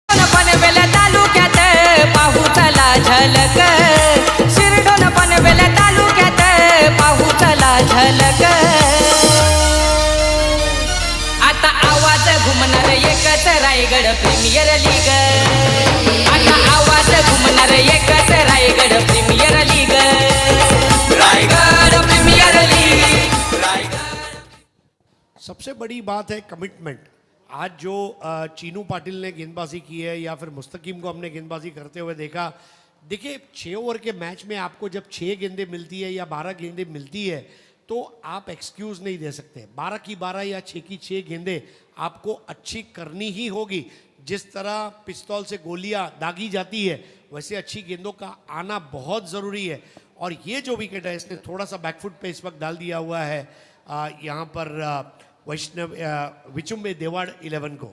पनवेल तालुक्यात पाहू चला झलक, शिरडोन पनवेल तालुक्यात पाहू चला झलक. आता आवाज घुमणार एकच रायगड प्रीमियर लीग. आता आवाज घुमणार एकच Raigad premier league. Raigad premier league. सबसे बड़ी बात है कमिटमेंट. आज जो चीनू पाटिल ने गेंदबाजी की है या फिर मुस्तकीम को हमने गेंदबाजी करते हुए देखा. देखिए 6 ओवर के मैच में आपको जब 6 गेंदें मिलती है या 12 गेंदें मिलती है तो आप एक्सक्यूज़ नहीं दे सकते. 12 की 12 या 6 की 6 गेंदें आपको अच्छी करनी ही होगी. जिस तरह पिस्तौल से गोलियां दागी जाती है वैसे अच्छी गेंदों का आना बहुत ज़रूरी है. और ये जो विकेट है इसने थोड़ा सा बैकफुट पे इस वक्त डाल दिया हुआ है यहाँ पर विचुंबे देवाड 11 को.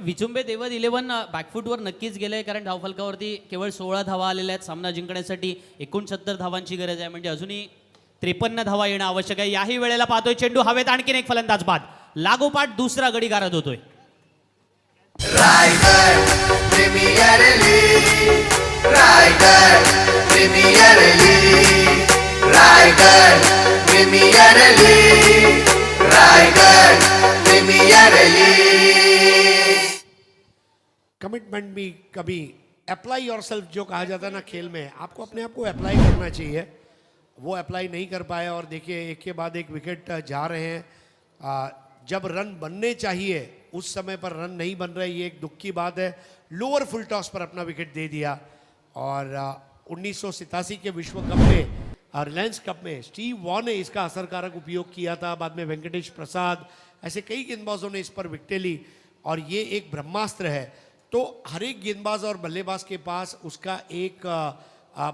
विचुंबे देवद 11 बॅकफुटवर नक्कीच गेले, कारण धावफलकावरती केवळ 16 धावा आलेल्या आहेत. सामना जिंकण्यासाठी 69 धावांची गरज आहे, म्हणजे अजूनही 53 धावा येणं आवश्यक आहे. याही वेळेला पाहतोय चेंडू हवेत, आणखीन एक फलंदाज बाद. लागोपाठ दुसरा गडी गारद होतोय. Raigad premier league, Raigad premier league, Raigad premier league, Raigad premier league. Commitment भी कभी अप्लाई योरसेल्फ जो कहा जाता है ना खेल में, आपको अपने आप को अप्लाई करना चाहिए. वो अप्लाई नहीं कर पाए और देखिए एक के बाद एक विकेट जा रहे हैं. जब रन बनने चाहिए उस समय पर रन नहीं बन रहे, ये एक दुख की बात है. लोअर फुल टॉस पर अपना विकेट दे दिया. और 1987 के विश्व कप में रिलायंस कप में स्टीव वॉ ने इसका असरकारक उपयोग किया था. बाद में वेंकटेश प्रसाद, ऐसे कई गेंदबाजों ने इस पर विकेटें ली और ये एक ब्रह्मास्त्र है. तो हर एक गेंदबाज और बल्लेबाज के पास उसका एक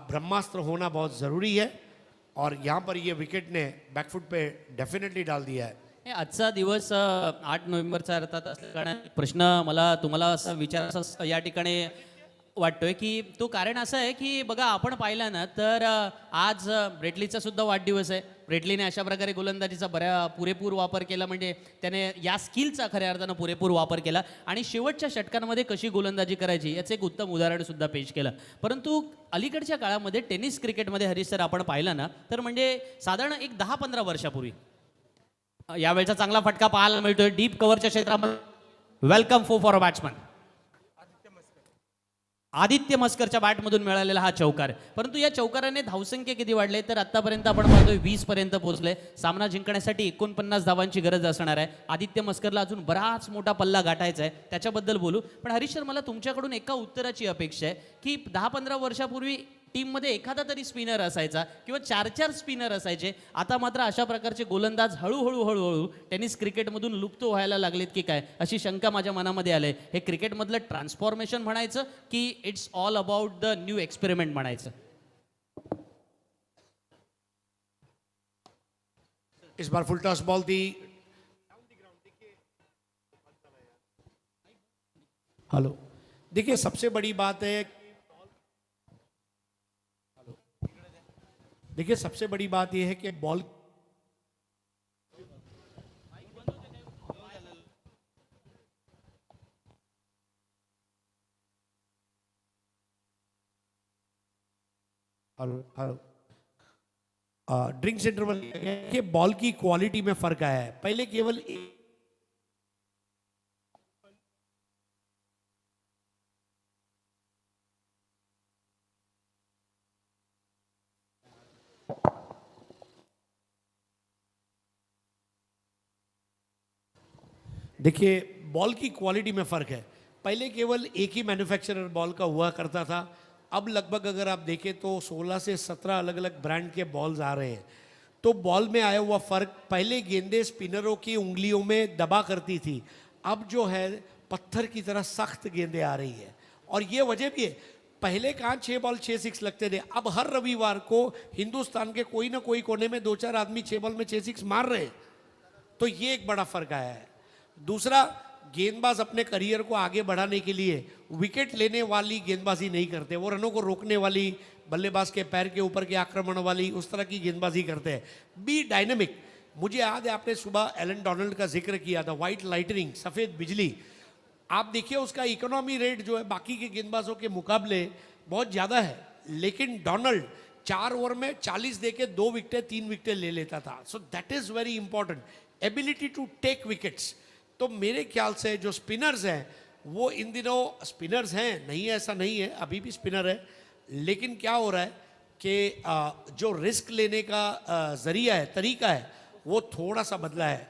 ब्रह्मास्त्र होना बहुत ज़रूरी है. और यहाँ पर ये विकेट ने बैकफुट पे डेफिनेटली डाल दिया है. आजचा दिवस 8 नोव्हेंबरचा अर्थात असल्याने प्रश्न मला तुम्हाला असा विचारायचा या ठिकाणी वाटतोय की तो कारण असं आहे की बघा आपण पाहिलं ना तर आज ब्रेटलीचा सुद्धा वाढदिवस आहे. ब्रेटलीने अशा प्रकारे गोलंदाजीचा पुरेपूर वापर केला, म्हणजे त्याने या स्किलचा खऱ्या अर्थानं पुरेपूर वापर केला आणि शेवटच्या षटकांमध्ये कशी गोलंदाजी करायची याचं एक उत्तम उदाहरण सुद्धा पेश केलं. परंतु अलीकडच्या काळामध्ये टेनिस क्रिकेटमध्ये हरीश सर आपण पाहिलं ना तर म्हणजे साधारण एक 10-15 वर्षापूर्वी यावेळेचा चांगला फटका पाहायला मिळतोय डीप कव्हरच्या क्षेत्रामध्ये. Welcome for a batsman. Aditya मस्करच्या बॅटमधून मिळालेला हा चौकार. परंतु या चौकाराने धावसंख्या किती वाढले तर आतापर्यंत आपण पाहतोय 20 पर्यंत पोहोचले. सामना जिंकण्यासाठी 49 धावांची गरज असणार आहे. आदित्य मस्करला अजून बराच मोठा पल्ला गाठायचा आहे, त्याच्याबद्दल बोलू. पण हरीश सर, मला तुमच्याकडून एका उत्तराची अपेक्षा आहे की 10-15 वर्षापूर्वी टीममध्ये एखादा तरी स्पिनर असायचा किंवा 4-4 स्पिनर असायचे. आता मात्र अशा प्रकारचे गोलंदाज हळूहळू टेनिस क्रिकेटमधून लुप्त व्हायला लागलेत की काय, अशी शंका माझ्या मनामध्ये आली. हे क्रिकेटमधलं ट्रान्सफॉर्मेशन म्हणायचं की it's all about the new experiment म्हणायचं? इस बार फुल टॉस बॉल थी। हेलो, देखिए सबसे बड़ी बात है, देखिए सबसे बड़ी बात यह है कि बॉल ड्रिंक्स इंटरवल के बॉल की क्वालिटी में फर्क आया है। पहले केवल देखिए बॉल की क्वालिटी में फर्क है। पहले केवल एक ही मैन्युफैक्चरर बॉल का हुआ करता था, अब लगभग अगर आप देखें तो 16 से 17 अलग अलग ब्रांड के बॉल्स आ रहे हैं। तो बॉल में आया हुआ फर्क, पहले गेंदें स्पिनरों की उंगलियों में दबा करती थी, अब जो है पत्थर की तरह सख्त गेंदें आ रही है। और ये वजह भी है, पहले कहाँ 6 बॉल 6 6 लगते थे, अब हर रविवार को हिंदुस्तान के कोई ना कोई कोने में 2-4 आदमी 6 बॉल में 6 6 मार रहे हैं। तो ये एक बड़ा फर्क आया है। दूसरा, गेंदबाज अपने करियर को आगे बढ़ाने के लिए विकेट लेने वाली गेंदबाजी नहीं करते, वो रनों को रोकने वाली, बल्लेबाज के पैर के ऊपर के आक्रमण वाली, उस तरह की गेंदबाजी करते हैं। B dynamic. मुझे याद है आपने सुबह एलन डोनाल्ड का जिक्र किया था, व्हाइट लाइटनिंग, सफ़ेद बिजली। आप देखिए उसका इकोनॉमी रेट जो है बाकी के गेंदबाजों के मुकाबले बहुत ज़्यादा है, लेकिन डोनाल्ड 4 ओवर में 40 देके 2 विकेटें 3 विकेटें ले लेता था। So that is very important, ability to take wickets. तो मेरे ख्याल से जो स्पिनर्स हैं वो इन दिनों स्पिनर्स हैं, नहीं है ऐसा नहीं है, अभी भी स्पिनर है, लेकिन क्या हो रहा है कि जो रिस्क लेने का जरिया है, तरीका है, वो थोड़ा सा बदला है।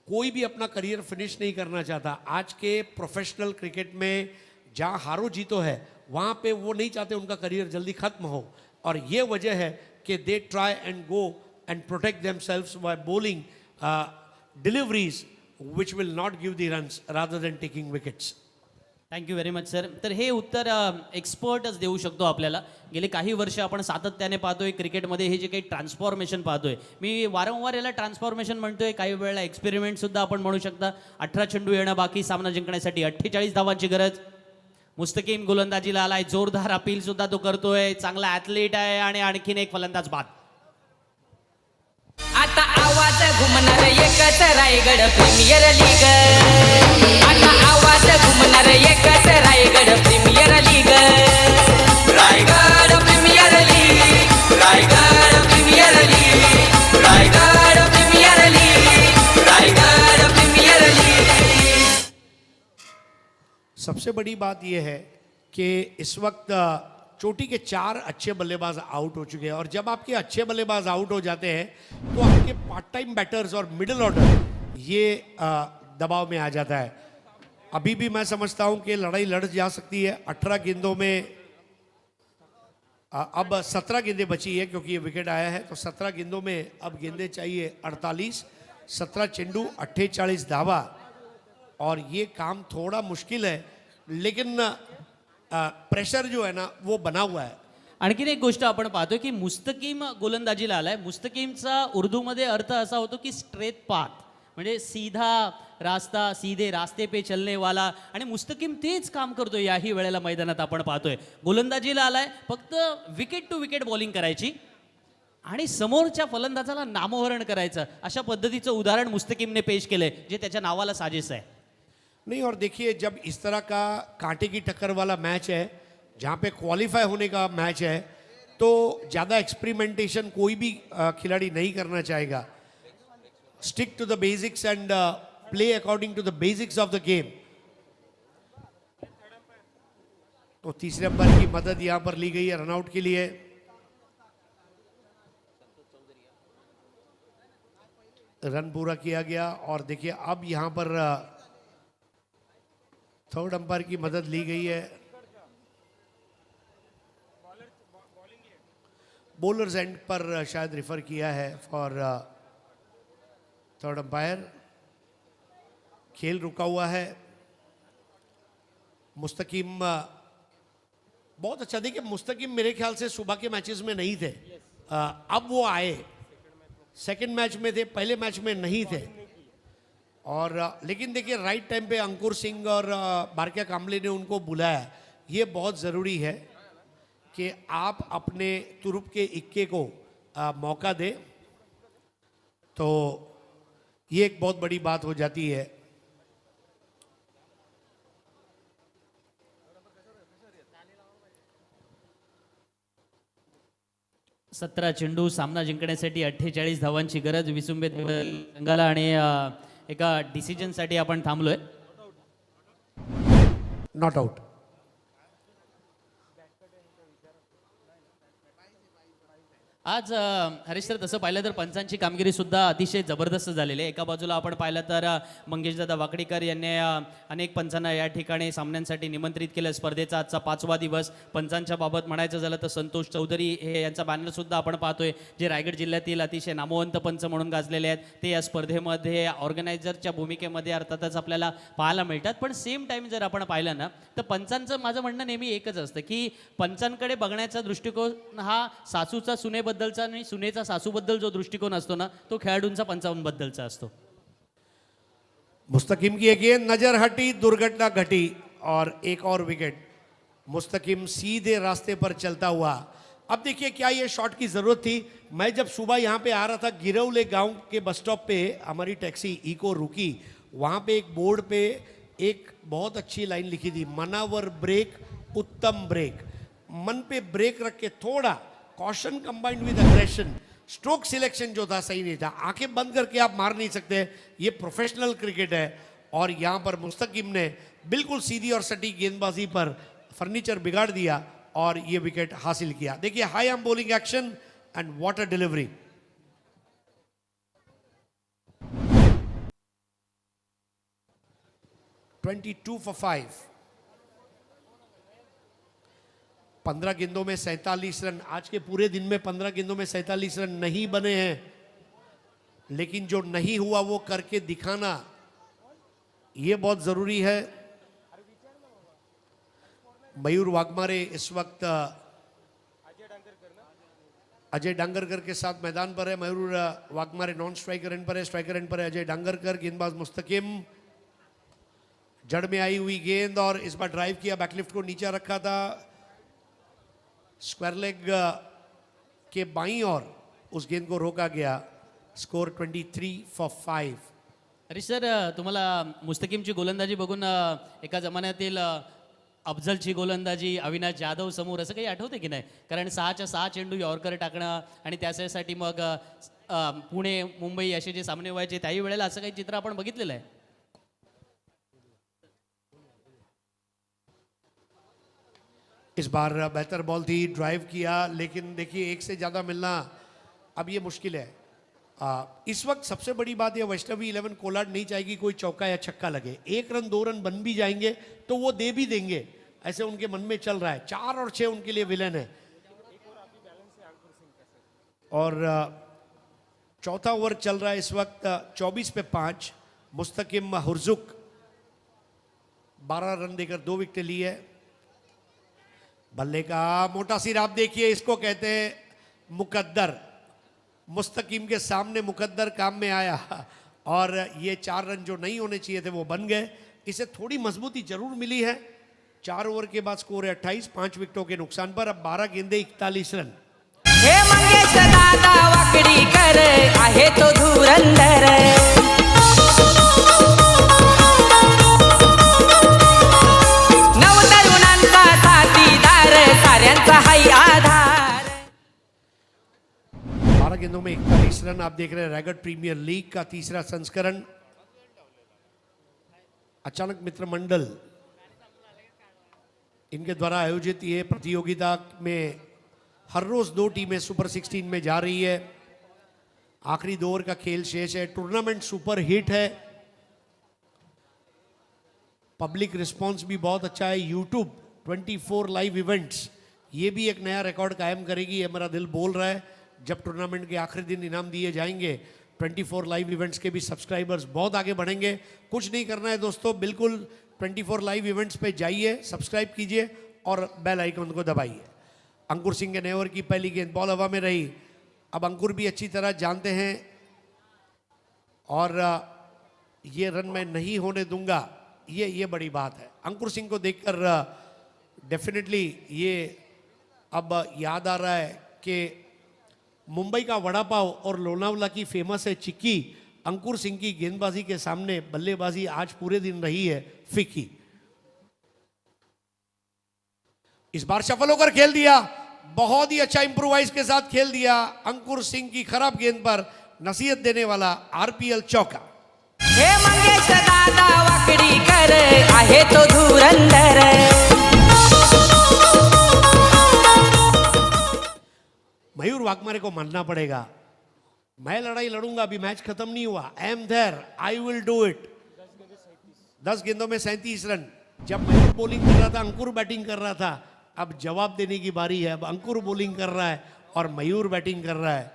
कोई भी अपना करियर फिनिश नहीं करना चाहता। आज के प्रोफेशनल क्रिकेट में जहाँ हारो जीतो है वहाँ पे वो नहीं चाहते उनका करियर जल्दी खत्म हो, और ये वजह है कि they try and go and protect themselves by bowling deliveries which will not give the runs rather than taking wickets. Thank you very much sir. तर हे उत्तर एक्सपर्टच देऊ शकतो आपल्याला. गेले काही वर्ष आपण सातत्याने पाहतोय क्रिकेटमध्ये हे जे काही ट्रान्सफॉर्मेशन पाहतोय, मी वारंवार याला ट्रान्सफॉर्मेशन म्हणतोय, काही वेळेला एक्सपेरिमेंट सुद्धा आपण म्हणू शकता. 18 चेंडू येणं बाकी सामना जिंकण्यासाठी, 48 धावांची गरज. मुस्तकीम गोलंदाजीला आलाय, जोरदार अपील सुद्धा तो करतोय, चांगला ॲथलीट आहे आणि आणखीन एक फलंदाज बाद. आता आवाज घुमणार एकच रायगड प्रीमियर लीग. आता आवाज घुमणार एकच Raigad premier league. Raigad premier league, Raigad premier league, Raigad premier league, Raigad premier league. सबसे बड़ी बात यह है कि इस वक्त चोटी के 4 अच्छे बल्लेबाज आउट हो चुके हैं, और जब आपके अच्छे बल्लेबाज आउट हो जाते हैं तो आपके पार्ट टाइम बैटर्स और मिडिल ऑर्डर ये दबाव में आ जाता है. अभी भी मैं समझता हूं कि लड़ाई लड़ जा सकती है. 18 गेंदों में अब 17 गेंदें बची है क्योंकि ये विकेट आया है, तो 17 गेंदों में अब गेंदें चाहिए 48. 17 चेंडू 48 धावा, और ये काम थोड़ा मुश्किल है, लेकिन प्रेशर जो है ना वो बना हुआ है. आणखीन एक गोष्ट आपण पाहतोय की मुस्तकीम गोलंदाजीला आलाय. मुस्तकीमचा उर्दूमध्ये अर्थ असा होतो की स्ट्रेट पाथ, म्हणजे सीधा रास्ता, सीधे रास्ते पे चलने वाला. आणि मुस्तकीम तेच काम करतोय याही वेळेला मैदानात आपण पाहतोय. गोलंदाजीला आलाय, फक्त विकेट टू विकेट बॉलिंग करायची आणि समोरच्या फलंदाजाला नामोहरण करायचं, अशा पद्धतीचं उदाहरण मुस्तकीमने पेश केलंय, जे त्याच्या नावाला साजेस आहे. नहीं, और देखिए जब इस तरह का कांटे की टक्कर वाला मैच है, जहाँ पे क्वालिफाई होने का मैच है, तो ज़्यादा एक्सपेरिमेंटेशन कोई भी खिलाड़ी नहीं करना चाहेगा. Stick to the basics and play according to the basics of the game. तो तीसरे अंपायर की मदद यहाँ पर ली गई है रनआउट के लिए. रन पूरा किया गया, और देखिए अब यहाँ पर थर्ड अंपायर की मदद ली गई है. बॉलर्स एंड पर शायद रिफर किया है फॉर थर्ड अंपायर. खेल रुका हुआ है. मुस्तकीम बहुत अच्छा. देखिए मुस्तकीम मेरे ख्याल से सुबह के मैचेस में नहीं थे, अब वो आए. सेकंड मैच में थे, पहले मैच में नहीं थे। और लेकिन देखिए राइट टाइम पे अंकुर सिंह और बारकिया कामले ने उनको बुलाया। ये बहुत ज़रूरी है कि आप अपने तुरुप के इक्के को मौका दे, तो ये एक बहुत बड़ी बात हो जाती है। सतरा चेंडू सामना जिंकण्यासाठी 48 धावांची गरज विसुंबे संघाला आणि एका डिसिजनसाठी आपण थांबलोय. Not out. आज हरीश सर तसं पाहिलं तर पंचांची कामगिरी सुद्धा अतिशय जबरदस्त झालेली आहे. एका बाजूला आपण पाहिलं तर मंगेशदादा वाकडीकर यांनी अनेक पंचांना या ठिकाणी सामन्यांसाठी निमंत्रित केलं. स्पर्धेचा आजचा 5वा दिवस. पंचांच्या बाबत म्हणायचं झालं तर संतोष चौधरी हे यांचा बॅनर सुद्धा आपण पाहतोय, जे रायगड जिल्ह्यातील अतिशय नामवंत पंच म्हणून गाजलेले आहेत. ते या स्पर्धेमध्ये ऑर्गनायझरच्या भूमिकेमध्ये अर्थातच आपल्याला पाहायला मिळतात. पण सेम टाइम जर आपण पाहिलं ना तर पंचांचं माझं म्हणणं नेहमी एकच असतं की पंचांकडे बघण्याचा दृष्टिकोन हा सासूचा सुनेबद्दलचा आणि सुनेचा सासूबद्दल जो दृष्टिकोन असतो ना तो खेळाडूंचा पंचांबद्दलचा असतो. मुस्तकिम की गेंद नजर हटी, दुर्घटना घटी और एक और विकेट. मुस्तकिम सीधे रास्ते पर चलता हुआ. अब देखिए क्या ये शॉट की जरूरत थी. मैं जब सुबह यहाँ पे आ रहा था गिरौले गांव के बस स्टॉप पे हमारी टैक्सी इको रुकी. वहाँ पे एक बोर्ड पे एक बहुत अच्छी लाइन लिखी थी, मनावर ब्रेक उत्तम ब्रेक. मन पे ब्रेक रख के थोड़ा caution combined with aggression. Stroke selection जो था सही नहीं था. आंखें बंद करके आप मार नहीं सकते, ये प्रोफेशनल क्रिकेट है. और यहाँ पर मुस्तकिम ने बिल्कुल सीधी और सटीक गेंदबाजी पर फर्नीचर बिगाड़ दिया और ये विकेट हासिल किया. देखिए high arm bowling action and water delivery. (22 for 5). 15 गेंदों में 47 रन. आज के पूरे दिन में 15 गेंदों में 47 रन नहीं बने हैं, लेकिन जो नहीं हुआ वो करके दिखाना ये बहुत जरूरी है. मयूर वाघमारे इस वक्त अजय डांगरकर के साथ मैदान पर है. मयूर वाघमारे नॉन स्ट्राइकर एंड पर है, स्ट्राइकर एंड पर है अजय डांगरकर. गेंदबाज मुस्तकिम. जड़ में आई हुई गेंद और इस बार ड्राइव किया, बैकलिफ्ट को नीचे रखा था. स्क्वायर लेग के बाईं और उस गेंद को रोका गया. Score 23 for 5. हरीश सर तुम्हाला मुस्तकिमची गोलंदाजी बघून एका जमान्यातील अफजलची गोलंदाजी, अविनाश जाधव समोर असं काही आठवते की नाही? कारण 6च्या 6 चेंडू यॉर्कर टाकणं आणि त्यासाठी मग पुणे मुंबई असे जे सामने व्हायचे त्याही वेळेला असं काही चित्र आपण बघितलेलं आहे. इस बार बेहतर बॉल थी, ड्राइव किया, लेकिन देखिए एक से ज़्यादा मिलना अब ये मुश्किल है. इस वक्त सबसे बड़ी बात ये वैष्णवी 11 कोलाड नहीं चाहेगी कोई चौका या छक्का लगे. 1 रन 2 रन बन भी जाएंगे तो वो दे भी देंगे, ऐसे उनके मन में चल रहा है. 4 और 6 उनके लिए विलन है. और चौथा ओवर चल रहा है इस वक्त 24 पे 5. मुस्तकिम हुर्जुक 12 रन देकर 2 विकेट ली है. बल्ले का मोटा सिर आप देखिए, इसको कहते हैं मुकद्दर. मुस्तकिम के सामने मुकद्दर काम में आया और ये 4 रन जो नहीं होने चाहिए थे वो बन गए. इसे थोड़ी मजबूती जरूर मिली है. 4 ओवर के बाद स्कोर है 28, 5 विकेटों के नुकसान पर. अब 12 गेंदे 41 रन. हे मंगेश दादा वाकडीकर आहे तो धुरंधर. नवतरुणांचा साथीदार, साऱ्यांचा हाय आधार. 12 गेंदों में 41 रन. आप देख रहे हैं रायगढ़ प्रीमियर लीग का तीसरा संस्करण. अचानक मित्र मंडल इनके द्वारा आयोजित ये प्रतियोगिता में हर रोज 2 टीमें सुपर 16 में जा रही है. आखिरी 2 ओवर का खेल शेष है. टूर्नामेंट सुपर हिट है. पब्लिक रिस्पांस भी बहुत अच्छा है. यूट्यूब 24 लाइव इवेंट्स, ये भी एक नया रिकॉर्ड कायम करेगी, ये मेरा दिल बोल रहा है. जब टूर्नामेंट के आखिरी दिन इनाम दिए जाएंगे 24 लाइव इवेंट्स के भी सब्सक्राइबर्स बहुत आगे बढ़ेंगे. कुछ नहीं करना है दोस्तों, बिल्कुल 24 लाइव इवेंट्स पे जाइए, सब्सक्राइब कीजिए और बेल आइकन को दबाइए. अंकुर सिंह के नेवर की पहली गेंद, बॉल हवा में रही. अब अंकुर भी अच्छी तरह जानते हैं और ये रन मैं नहीं होने दूंगा, ये बड़ी बात है। अंकुर सिंह को देखकर डेफिनेटली ये अब याद आ रहा है कि मुंबई का वड़ा पाव और लोनावला की फेमस है चिक्की, अंकुर सिंह की गेंदबाजी के सामने बल्लेबाजी आज पूरे दिन रही है फीकी। इस बार सफल होकर खेल दिया, बहुत ही अच्छा इंप्रोवाइज के साथ खेल दिया। अंकुर सिंह की खराब गेंद पर नसीहत देने वाला आरपीएल चौका। हे मंगेश दादा वाकडी कर आहे तो धुरंधर। मयूर वाघमारे को मानना पड़ेगा, मैं लड़ाई लड़ूंगा, अभी मैच खत्म नहीं हुआ। I am there, I will do it. 10 गेंदों में 37 रन। जब मयूर बॉलिंग कर रहा था, अंकुर बैटिंग कर रहा था, अब जवाब देने की बारी है। अब अंकुर बॉलिंग कर रहा है और मयूर बैटिंग कर रहा है।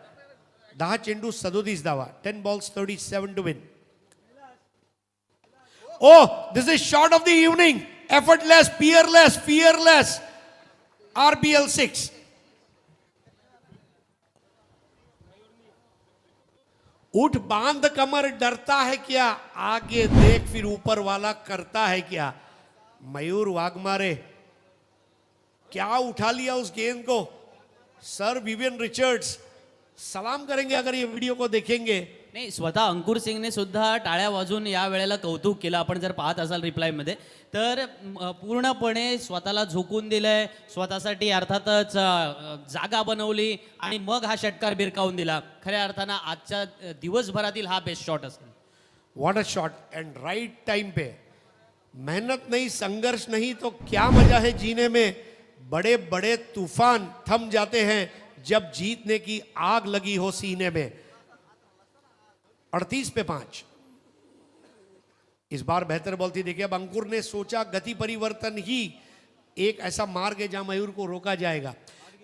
10 चेंडू 37 धावा, 10 balls 37 to win. Oh, this is shot of the evening. Effortless, fearless. RBL 6. उठ बांध कमर डरता है क्या, आगे देख फिर ऊपर वाला करता है क्या। मयूर वाघमारे क्या उठा लिया उस गेंद को। सर विवियन रिचर्ड्स सलाम करेंगे अगर ये वीडियो को देखेंगे। नाही, स्वतः अंकुर सिंगने सुद्धा टाळ्या वाजवून या वेळेला कौतुक केलं. आपण जर पाहत असाल रिप्लायमध्ये तर पूर्णपणे स्वतःला झोकून दिलंय, स्वतःसाठी अर्थातच जागा बनवली आणि मग हा षटकार भिरकावून दिला. खऱ्या अर्थानं आजच्या दिवसभरातील हा बेस्ट शॉट असेल. What a shot and right time पे। मेहनत नहीं, संघर्ष नहीं तो क्या मजा है जीने में। बड़े बड़े तूफान थम जाते हैं जब जीतने की आग लगी हो सीने में। 38 पे 5। इस बार बेहतर बॉल थी। देखिए अब अंकुर ने सोचा गति परिवर्तन ही एक ऐसा मार्ग है जहां मयूर को रोका जाएगा।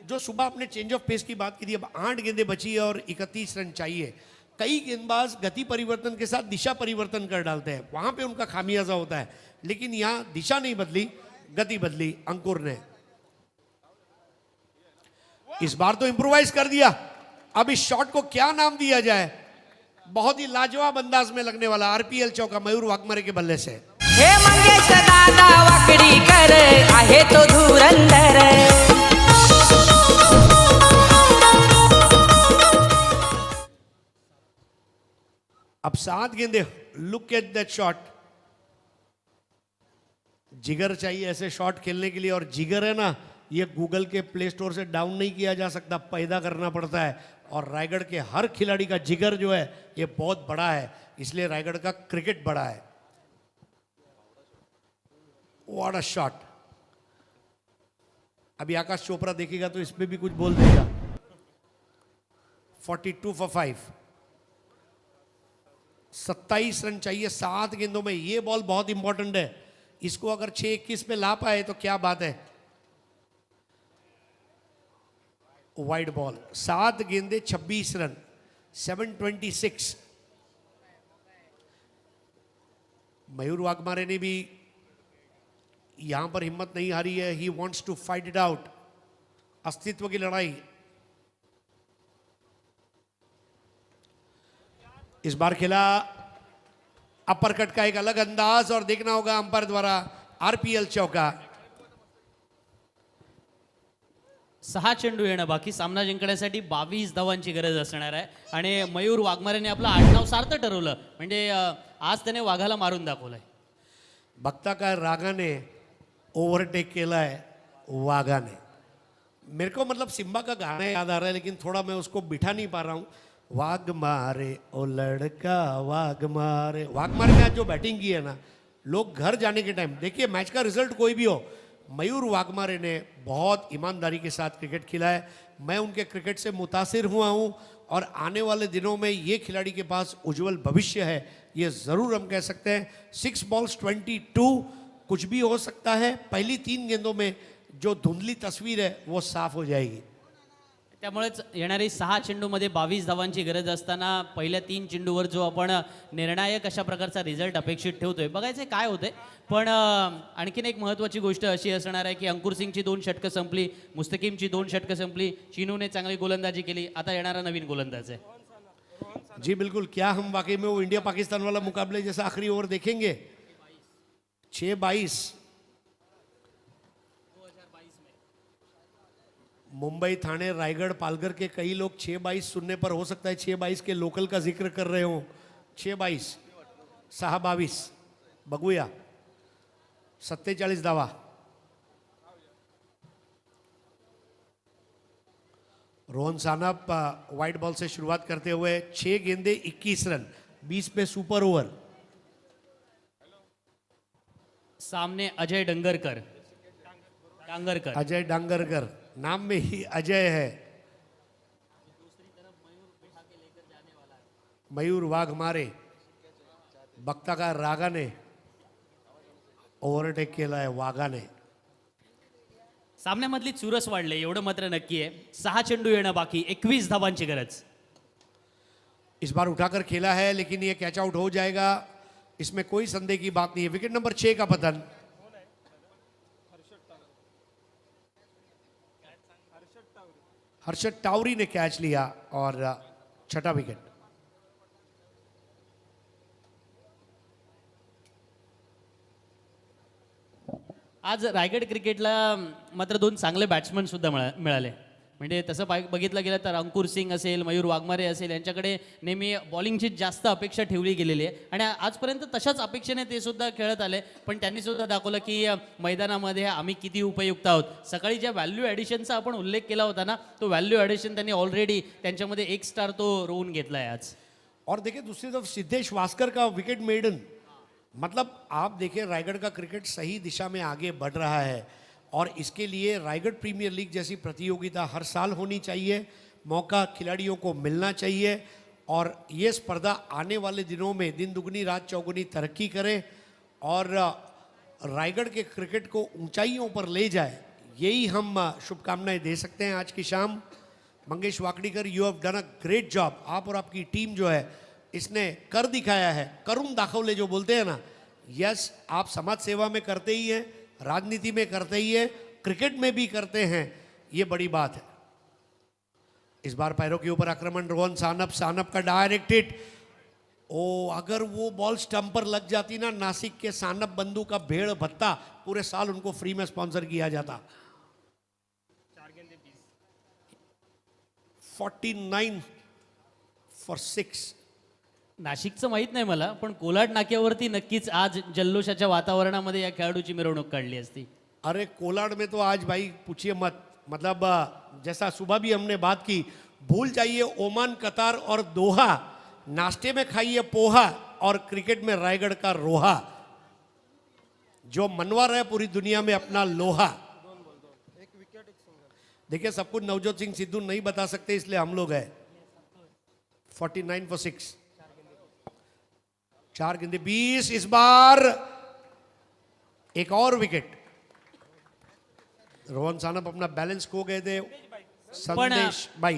जो सुबह आपने चेंज ऑफ पेस की बात की थी, अब 8 गेंदें बची है और 31 रन चाहिए। कई गेंदबाज गति परिवर्तन के साथ दिशा परिवर्तन कर डालते हैं, वहां पे उनका खामियाजा होता है। लेकिन यहां दिशा नहीं बदली, गति बदली अंकुर ने। इस बार तो इंप्रोवाइज कर दिया। अब इस शॉट को क्या नाम दिया जाए, बहुत ही लाजवाब अंदाज में लगने वाला आरपीएल चौका मयूर वाघमारे के बल्ले से। हे मंगेश दादा वाकडी कर आहे तो धुरंधर। अब 7 गेंदे। Look at that shot. जिगर चाहिए ऐसे शॉट खेलने के लिए, और जिगर है ना, ये गूगल के प्ले स्टोर से डाउन नहीं किया जा सकता, पैदा करना पड़ता है। और रायगढ़ के हर खिलाड़ी का जिगर जो है ये बहुत बड़ा है, इसलिए रायगढ़ का क्रिकेट बड़ा है। What a shot. अभी आकाश चोपड़ा देखेगा तो इसमें भी कुछ बोल देगा। 42 for 5। 27 रन चाहिए 7 गेंदों में। ये बॉल बहुत इंपॉर्टेंट है, इसको अगर 6-21 पे ला पाए तो क्या बात है। Wide ball. 7 गेंदे 26 रन, 726। मयूर वाघमारे ने भी यहां पर हिम्मत नहीं हारी है। He wants to fight it out, अस्तित्व की लड़ाई। इस बार खेला अपर कट का एक अलग अंदाज, और देखना होगा अंपायर द्वारा आरपीएल चौका। 6 चेंडू येणं बाकी, सामना जिंकण्यासाठी 22 धावांची गरज असणार आहे. आणि मयूर वाघमारेने आपलं आडनाव सार्थ ठरवलं, म्हणजे आज त्याने वाघाला मारून दाखवलंय. बघता काय रागाने ओव्हरटेक केला है वाघाने। मेरे को मतलब सिम्बा का गाना याद आ रहा है, लेकिन थोड़ा मैं उसको बिठा नहीं पा रहा हूँ। वाघ मारे ओ लड़का वाघ मारे। वाघ मारे ने आज जो बैटिंग की है ना, लोग घर जाने के टाइम, देखिए मैच का रिजल्ट कोई भी हो, मयूर वाघमारे ने बहुत ईमानदारी के साथ क्रिकेट खेला है। मैं उनके क्रिकेट से मुतासिर हुआ हूं, और आने वाले दिनों में ये खिलाड़ी के पास उज्जवल भविष्य है, ये ज़रूर हम कह सकते हैं। 6 balls 22, कुछ भी हो सकता है। पहली 3 गेंदों में जो धुंधली तस्वीर है वो साफ हो जाएगी। त्यामुळेच येणारी 6 चेंडूमध्ये 22 धावांची गरज असताना पहिल्या 3 चेंडूवर जो आपण निर्णायक अशा प्रकारचा रिझल्ट अपेक्षित ठेवतोय, बघायचं काय होतंय. पण आणखीन एक महत्त्वाची गोष्ट अशी असणार आहे की अंकुर सिंगची 2 षटकं संपली, मुस्तकीमची 2 षटकं संपली, चिनूने चांगली गोलंदाजी केली. आता येणारा नवीन गोलंदाज आहे. जी बिल्कुल, क्या हम वाकई में वो इंडिया पाकिस्तान वाला मुकाबले जैसा आखिरी ओवर देखेंगे? 6-22 मुंबई, थाने, रायगढ़, पालघर के कई लोग 6-22 सुनने पर हो सकता है 6-22 के लोकल का जिक्र कर रहे हो. 6-22 6-22 बघूया. 47 धावा. रोहन सानप वाइट बॉल से शुरुआत करते हुए 6 गेंदे 21 रन, 20 पे सुपर ओवर. सामने अजय डांगरकर. अजय डांगरकर, नाम में ही अजय है. मयूर वाघमारे, बघता का रागाने ओव्हरटेक केला आहे वाघाने. सामन्यामधली चुरस वाढले एवढं मात्र नक्की आहे. 6 चेंडू येणं बाकी, 21 धावांची गरज. इस बार उठाकर खेला है लेकिन ये कैच आउट हो जाएगा, इसमें कोई संदेह की बात नहीं है. विकेट नंबर 6 का पतन. हर्षद टावरी ने कैच लिया और छठा विकेट. आज रायगड क्रिकेटला मात्र 2 चांगले बॅट्समन सुद्धा मिळाले. म्हणजे तसं बघितलं गेलं तर अंकुर सिंग असेल, मयूर वाघमारे असेल, यांच्याकडे नेहमी बॉलिंगची जास्त अपेक्षा ठेवली गेलेली आहे आणि आजपर्यंत तशाच अपेक्षेने ते सुद्धा खेळत आले. पण त्यांनी सुद्धा दाखवलं की मैदानामध्ये आम्ही किती उपयुक्त आहोत. सकाळी ज्या व्हॅल्यू ॲडिशनचा आपण उल्लेख केला होता ना, तो व्हॅल्यू ॲडिशन त्यांनी ऑलरेडी त्यांच्यामध्ये 1 स्टार तो रोवून घेतला आहे आज. और देखिए दूसरी तरफ सिद्धेश वास्कर का विकेट मेडन. मतलब आप देखिए रायगढ़ का क्रिकेट सही दिशा में आगे बढ़ रहा है और इसके लिए रायगढ़ प्रीमियर लीग जैसी प्रतियोगिता हर साल होनी चाहिए. मौका खिलाड़ियों को मिलना चाहिए और ये स्पर्धा आने वाले दिनों में दिन दुगनी रात चौगुनी तरक्की करे और रायगढ़ के क्रिकेट को ऊंचाइयों पर ले जाए. यही हम शुभकामनाएं दे सकते हैं आज की शाम. Mangesh Wakdikar, you have done a great job. आप और आपकी टीम जो है इसने कर दिखाया है. करुण दाखवले जो बोलते हैं ना, यस, आप समाज सेवा में करते ही हैं, राजनीति में करते ही हैं, क्रिकेट में भी करते हैं. ये बड़ी बात है. इस बार पैरों के ऊपर आक्रमण. रोहन सानप का डायरेक्ट हिट. ओ, अगर वो बॉल स्टंप पर लग जाती ना, नासिक के सानप बंधु का भेड़ भत्ता पूरे साल उनको फ्री में स्पॉन्सर किया जाता. 49 for 6. नाशिकचं माहीत नाही मला, पण कोलाड नाक्यावरती नक्कीच आज जल्लोषाच्या वातावरणामध्ये या खेळाडूची मिरवणूक काढली असती. अरे कोलाड में तो आज भाई पूछिए मत. मतलब जैसा सुबह भी हमने बात की, भूल जाइए ओमान, कतार और दोहा, नाश्ते में खाइए पोहा और क्रिकेट में रायगढ़ का रोहा जो मनवा रहा है पूरी दुनिया में अपना लोहा. देखिए सब कुछ नवजोत सिंह सिद्धू नहीं बता सकते, इसलिए हम लोग हैं. 49 for 6. 4 गेंदे 20. इस बार एक और विकेट. रोहन सानप अपना बैलेंस खो गए थे. संदेश भाई,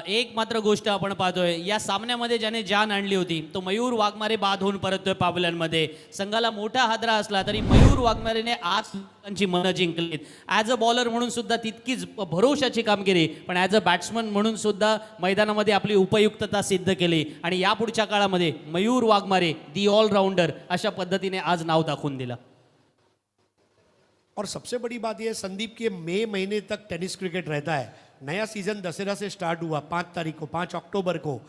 एक मात्र गोष्ट आपण पाहतोय, या सामन्यामध्ये ज्याने जान आणली होती तो मयूर वाघमारे बाद होऊन परततोय पावलांमध्ये. संघाला मोठा हादरा असला तरी मयूर वाघमारेने आज लोकांची मनं जिंकलीत. ॲज अ बॉलर म्हणून सुद्धा तितकीच भरोशाची कामगिरी, पण ॲज अ बॅट्समन म्हणून सुद्धा मैदानामध्ये आपली उपयुक्तता सिद्ध केली आणि यापुढच्या काळामध्ये मयूर वाघमारे दी ऑलराऊंडर अशा पद्धतीने आज नाव दाखवून दिलं. और सबसे बड़ी बात यह, संदीप के मई महीने तक टेनिस क्रिकेट रहता है. नया सीजन दशहरा से स्टार्ट हुआ 5 तारीख को, 5 अक्टूबर को.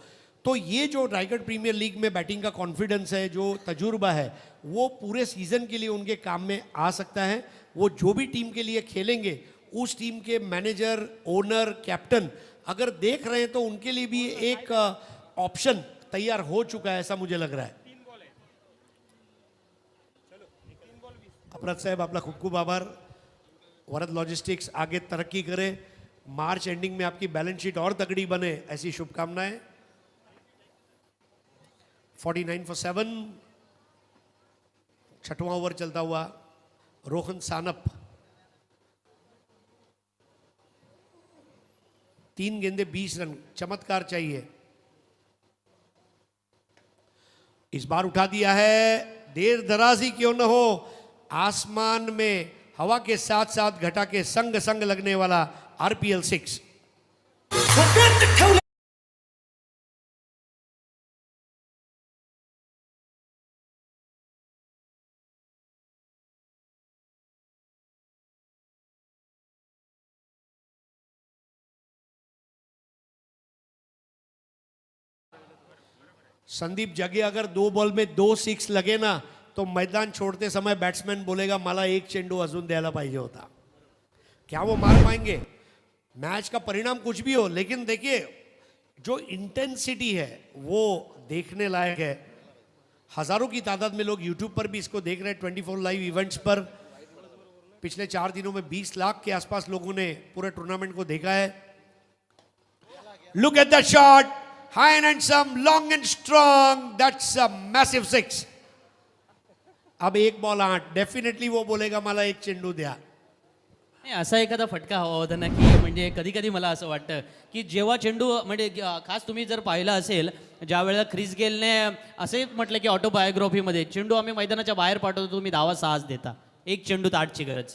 तो ये जो रायगढ़ प्रीमियर लीग में बैटिंग का कॉन्फिडेंस है, जो तजुर्बा है, वो पूरे सीजन के लिए उनके काम में आ सकता है. वो जो भी टीम के लिए खेलेंगे, उस टीम के मैनेजर, ओनर, कैप्टन अगर देख रहे हैं तो उनके लिए भी एक ऑप्शन तैयार हो चुका है, ऐसा मुझे लग रहा है. अपराध साहेब, आपला खूप खूप आभार. वरद लॉजिस्टिक्स आगे तरक्की करे, मार्च एंडिंग में आपकी बैलेंस शीट और तगड़ी बने, ऐसी शुभकामनाएं. 49 for 7. 6वां ओवर चलता हुआ. रोहन सानप 3 गेंदे 20 रन, चमत्कार चाहिए। इस बार उठा दिया है, देर दराजी क्यों न हो, आसमान में हवा के साथ साथ घटा के संग संग लगने वाला RPL 6। संदीप जगे अगर 2 बॉल में 2 6 लगे ना तो मैदान छोड़ते समय बैट्समैन बोलेगा मला एक चेंडू अजून द्यायला पाहिजे होता। क्या वो मार पाएंगे? मैच का परिणाम कुछ भी हो, लेकिन देखिए जो इंटेंसिटी है वो देखने लायक है। हजारों की तादाद में लोग यूट्यूब पर भी इसको देख रहे हैं, 24 लाइव इवेंट्स पर। पिछले 4 दिनों में 20 लाख के आसपास लोगों ने पूरे टूर्नामेंट को देखा है। Look at the shot, high and some, long and strong, that's a massive 6। अब 1 बॉल 8, डेफिनेटली वो बोलेगा मला एक चेंडू द्या। नाही, असा एखादा फटका हवा होता ना, की म्हणजे कधी कधी मला असं वाटतं की जेव्हा चेंडू म्हणजे खास तुम्ही जर पाहिलं असेल, ज्या वेळेला ख्रिस गेलने असे म्हटलं की ऑटोबायोग्राफीमध्ये चेंडू आम्ही मैदानाच्या बाहेर पाठवतो, तुम्ही धावा 6 देता, एक चेंडूत 8ची गरज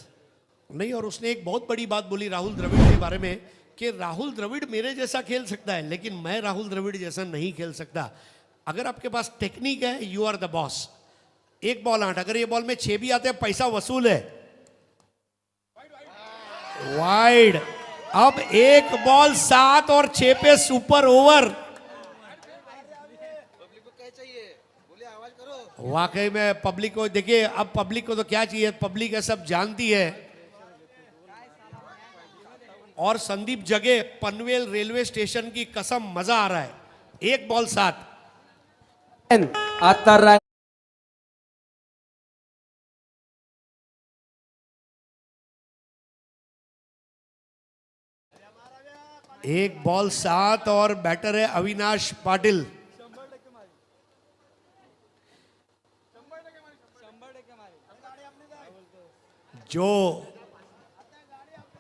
नहीं। और उसने एक बहुत बड़ी बात बोली राहुल द्रविड़ के बारे में कि राहुल द्रविड़ मेरे जैसा खेल सकता है, लेकिन मैं राहुल द्रविड़ जैसा नहीं खेल सकता। अगर आपके पास टेक्निक है, you are the boss. 1 ball 8, अगर ये बॉल में 6 भी आते हैं पैसा वसूल है। वाइड, अब 1 बॉल 7 और 6 पे सुपर ओवर। वाकई में पब्लिक को देखिए, अब पब्लिक को तो क्या चाहिए, पब्लिक है सब जानती है। और संदीप जगे पनवेल रेलवे स्टेशन की कसम, मजा आ रहा है। 1 बॉल 7। आता रंग 1 बॉल 7 और बैटर है अविनाश पाटिल। जो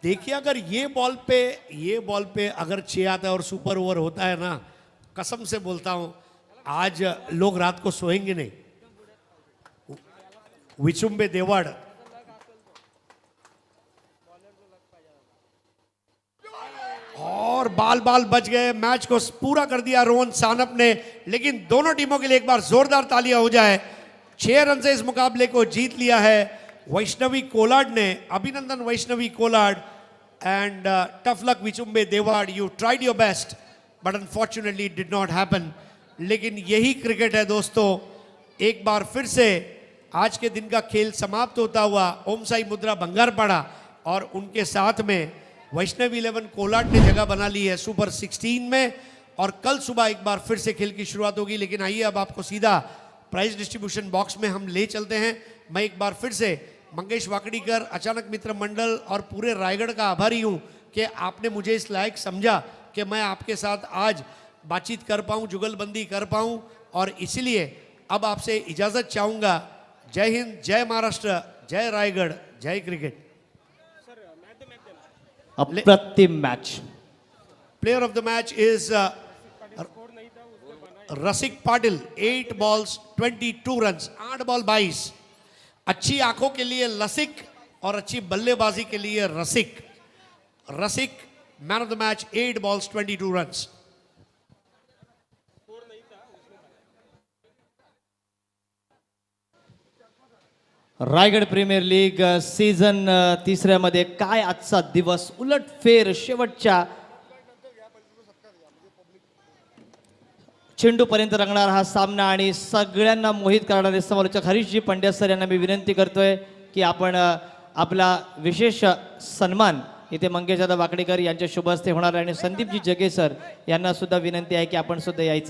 देखिए अगर ये बॉल पे अगर 6 आता है और सुपर ओवर होता है ना, कसम से बोलता हूं आज लोग रात को सोएंगे नहीं। विचुम्बे देवाड़, और बाल बाल बच गए, मैच को पूरा कर दिया रोहन सानप ने। लेकिन दोनों टीमों के लिए एक बार जोरदार तालियां हो जाए। 6 रन से इस मुकाबले को जीत लिया है वैष्णवी कोलाड ने। अभिनंदन Vaishnavi Kolad and tough luck Vichumbe Devad, you tried your best but unfortunately it did not happen. लेकिन यही क्रिकेट है दोस्तों। एक बार फिर से आज के दिन का खेल समाप्त होता हुआ ओम साई मुद्रा बंगारपाड़ा और उनके साथ में वैष्णवी 11 कोलाड ने जगह बना ली है सुपर 16 में। और कल सुबह एक बार फिर से खेल की शुरुआत होगी। लेकिन आइए अब आपको सीधा प्राइज डिस्ट्रीब्यूशन बॉक्स में हम ले चलते हैं। मैं एक बार फिर से मंगेश वाकड़ीकर, अचानक मित्र मंडल और पूरे रायगढ़ का आभारी हूं कि आपने मुझे इस लायक समझा कि मैं आपके साथ आज बातचीत कर पाऊं, जुगलबंदी कर पाऊं। और इसलिए अब आपसे इजाज़त चाहूँगा। जय हिंद, जय महाराष्ट्र, जय रायगढ़, जय क्रिकेट। अप्रतिम match. Player of the match is Rasik Patil, 8 balls 22 runs, 8 ball 22। अच्छी आंखों के लिए लसिक और अच्छी बल्लेबाजी के लिए Rasik. Rasik man of the match, 8 balls 22 runs। Raigad premier league season 3 मध्ये काय आजचा दिवस, उलटफेर शेवटच्या चेंडूपर्यंत रंगणार हा सामना आणि सगळ्यांना मोहित करणारे समालोचक हरीशजी पंड्या सर यांना मी विनंती करतोय की आपण आपला विशेष सन्मान इथे मंगेशदादा वाकडेकर यांच्या शुभ हस्ते होणार आहे आणि संदीपजी जगे सर यांना सुद्धा विनंती आहे की आपण सुद्धा यायचं।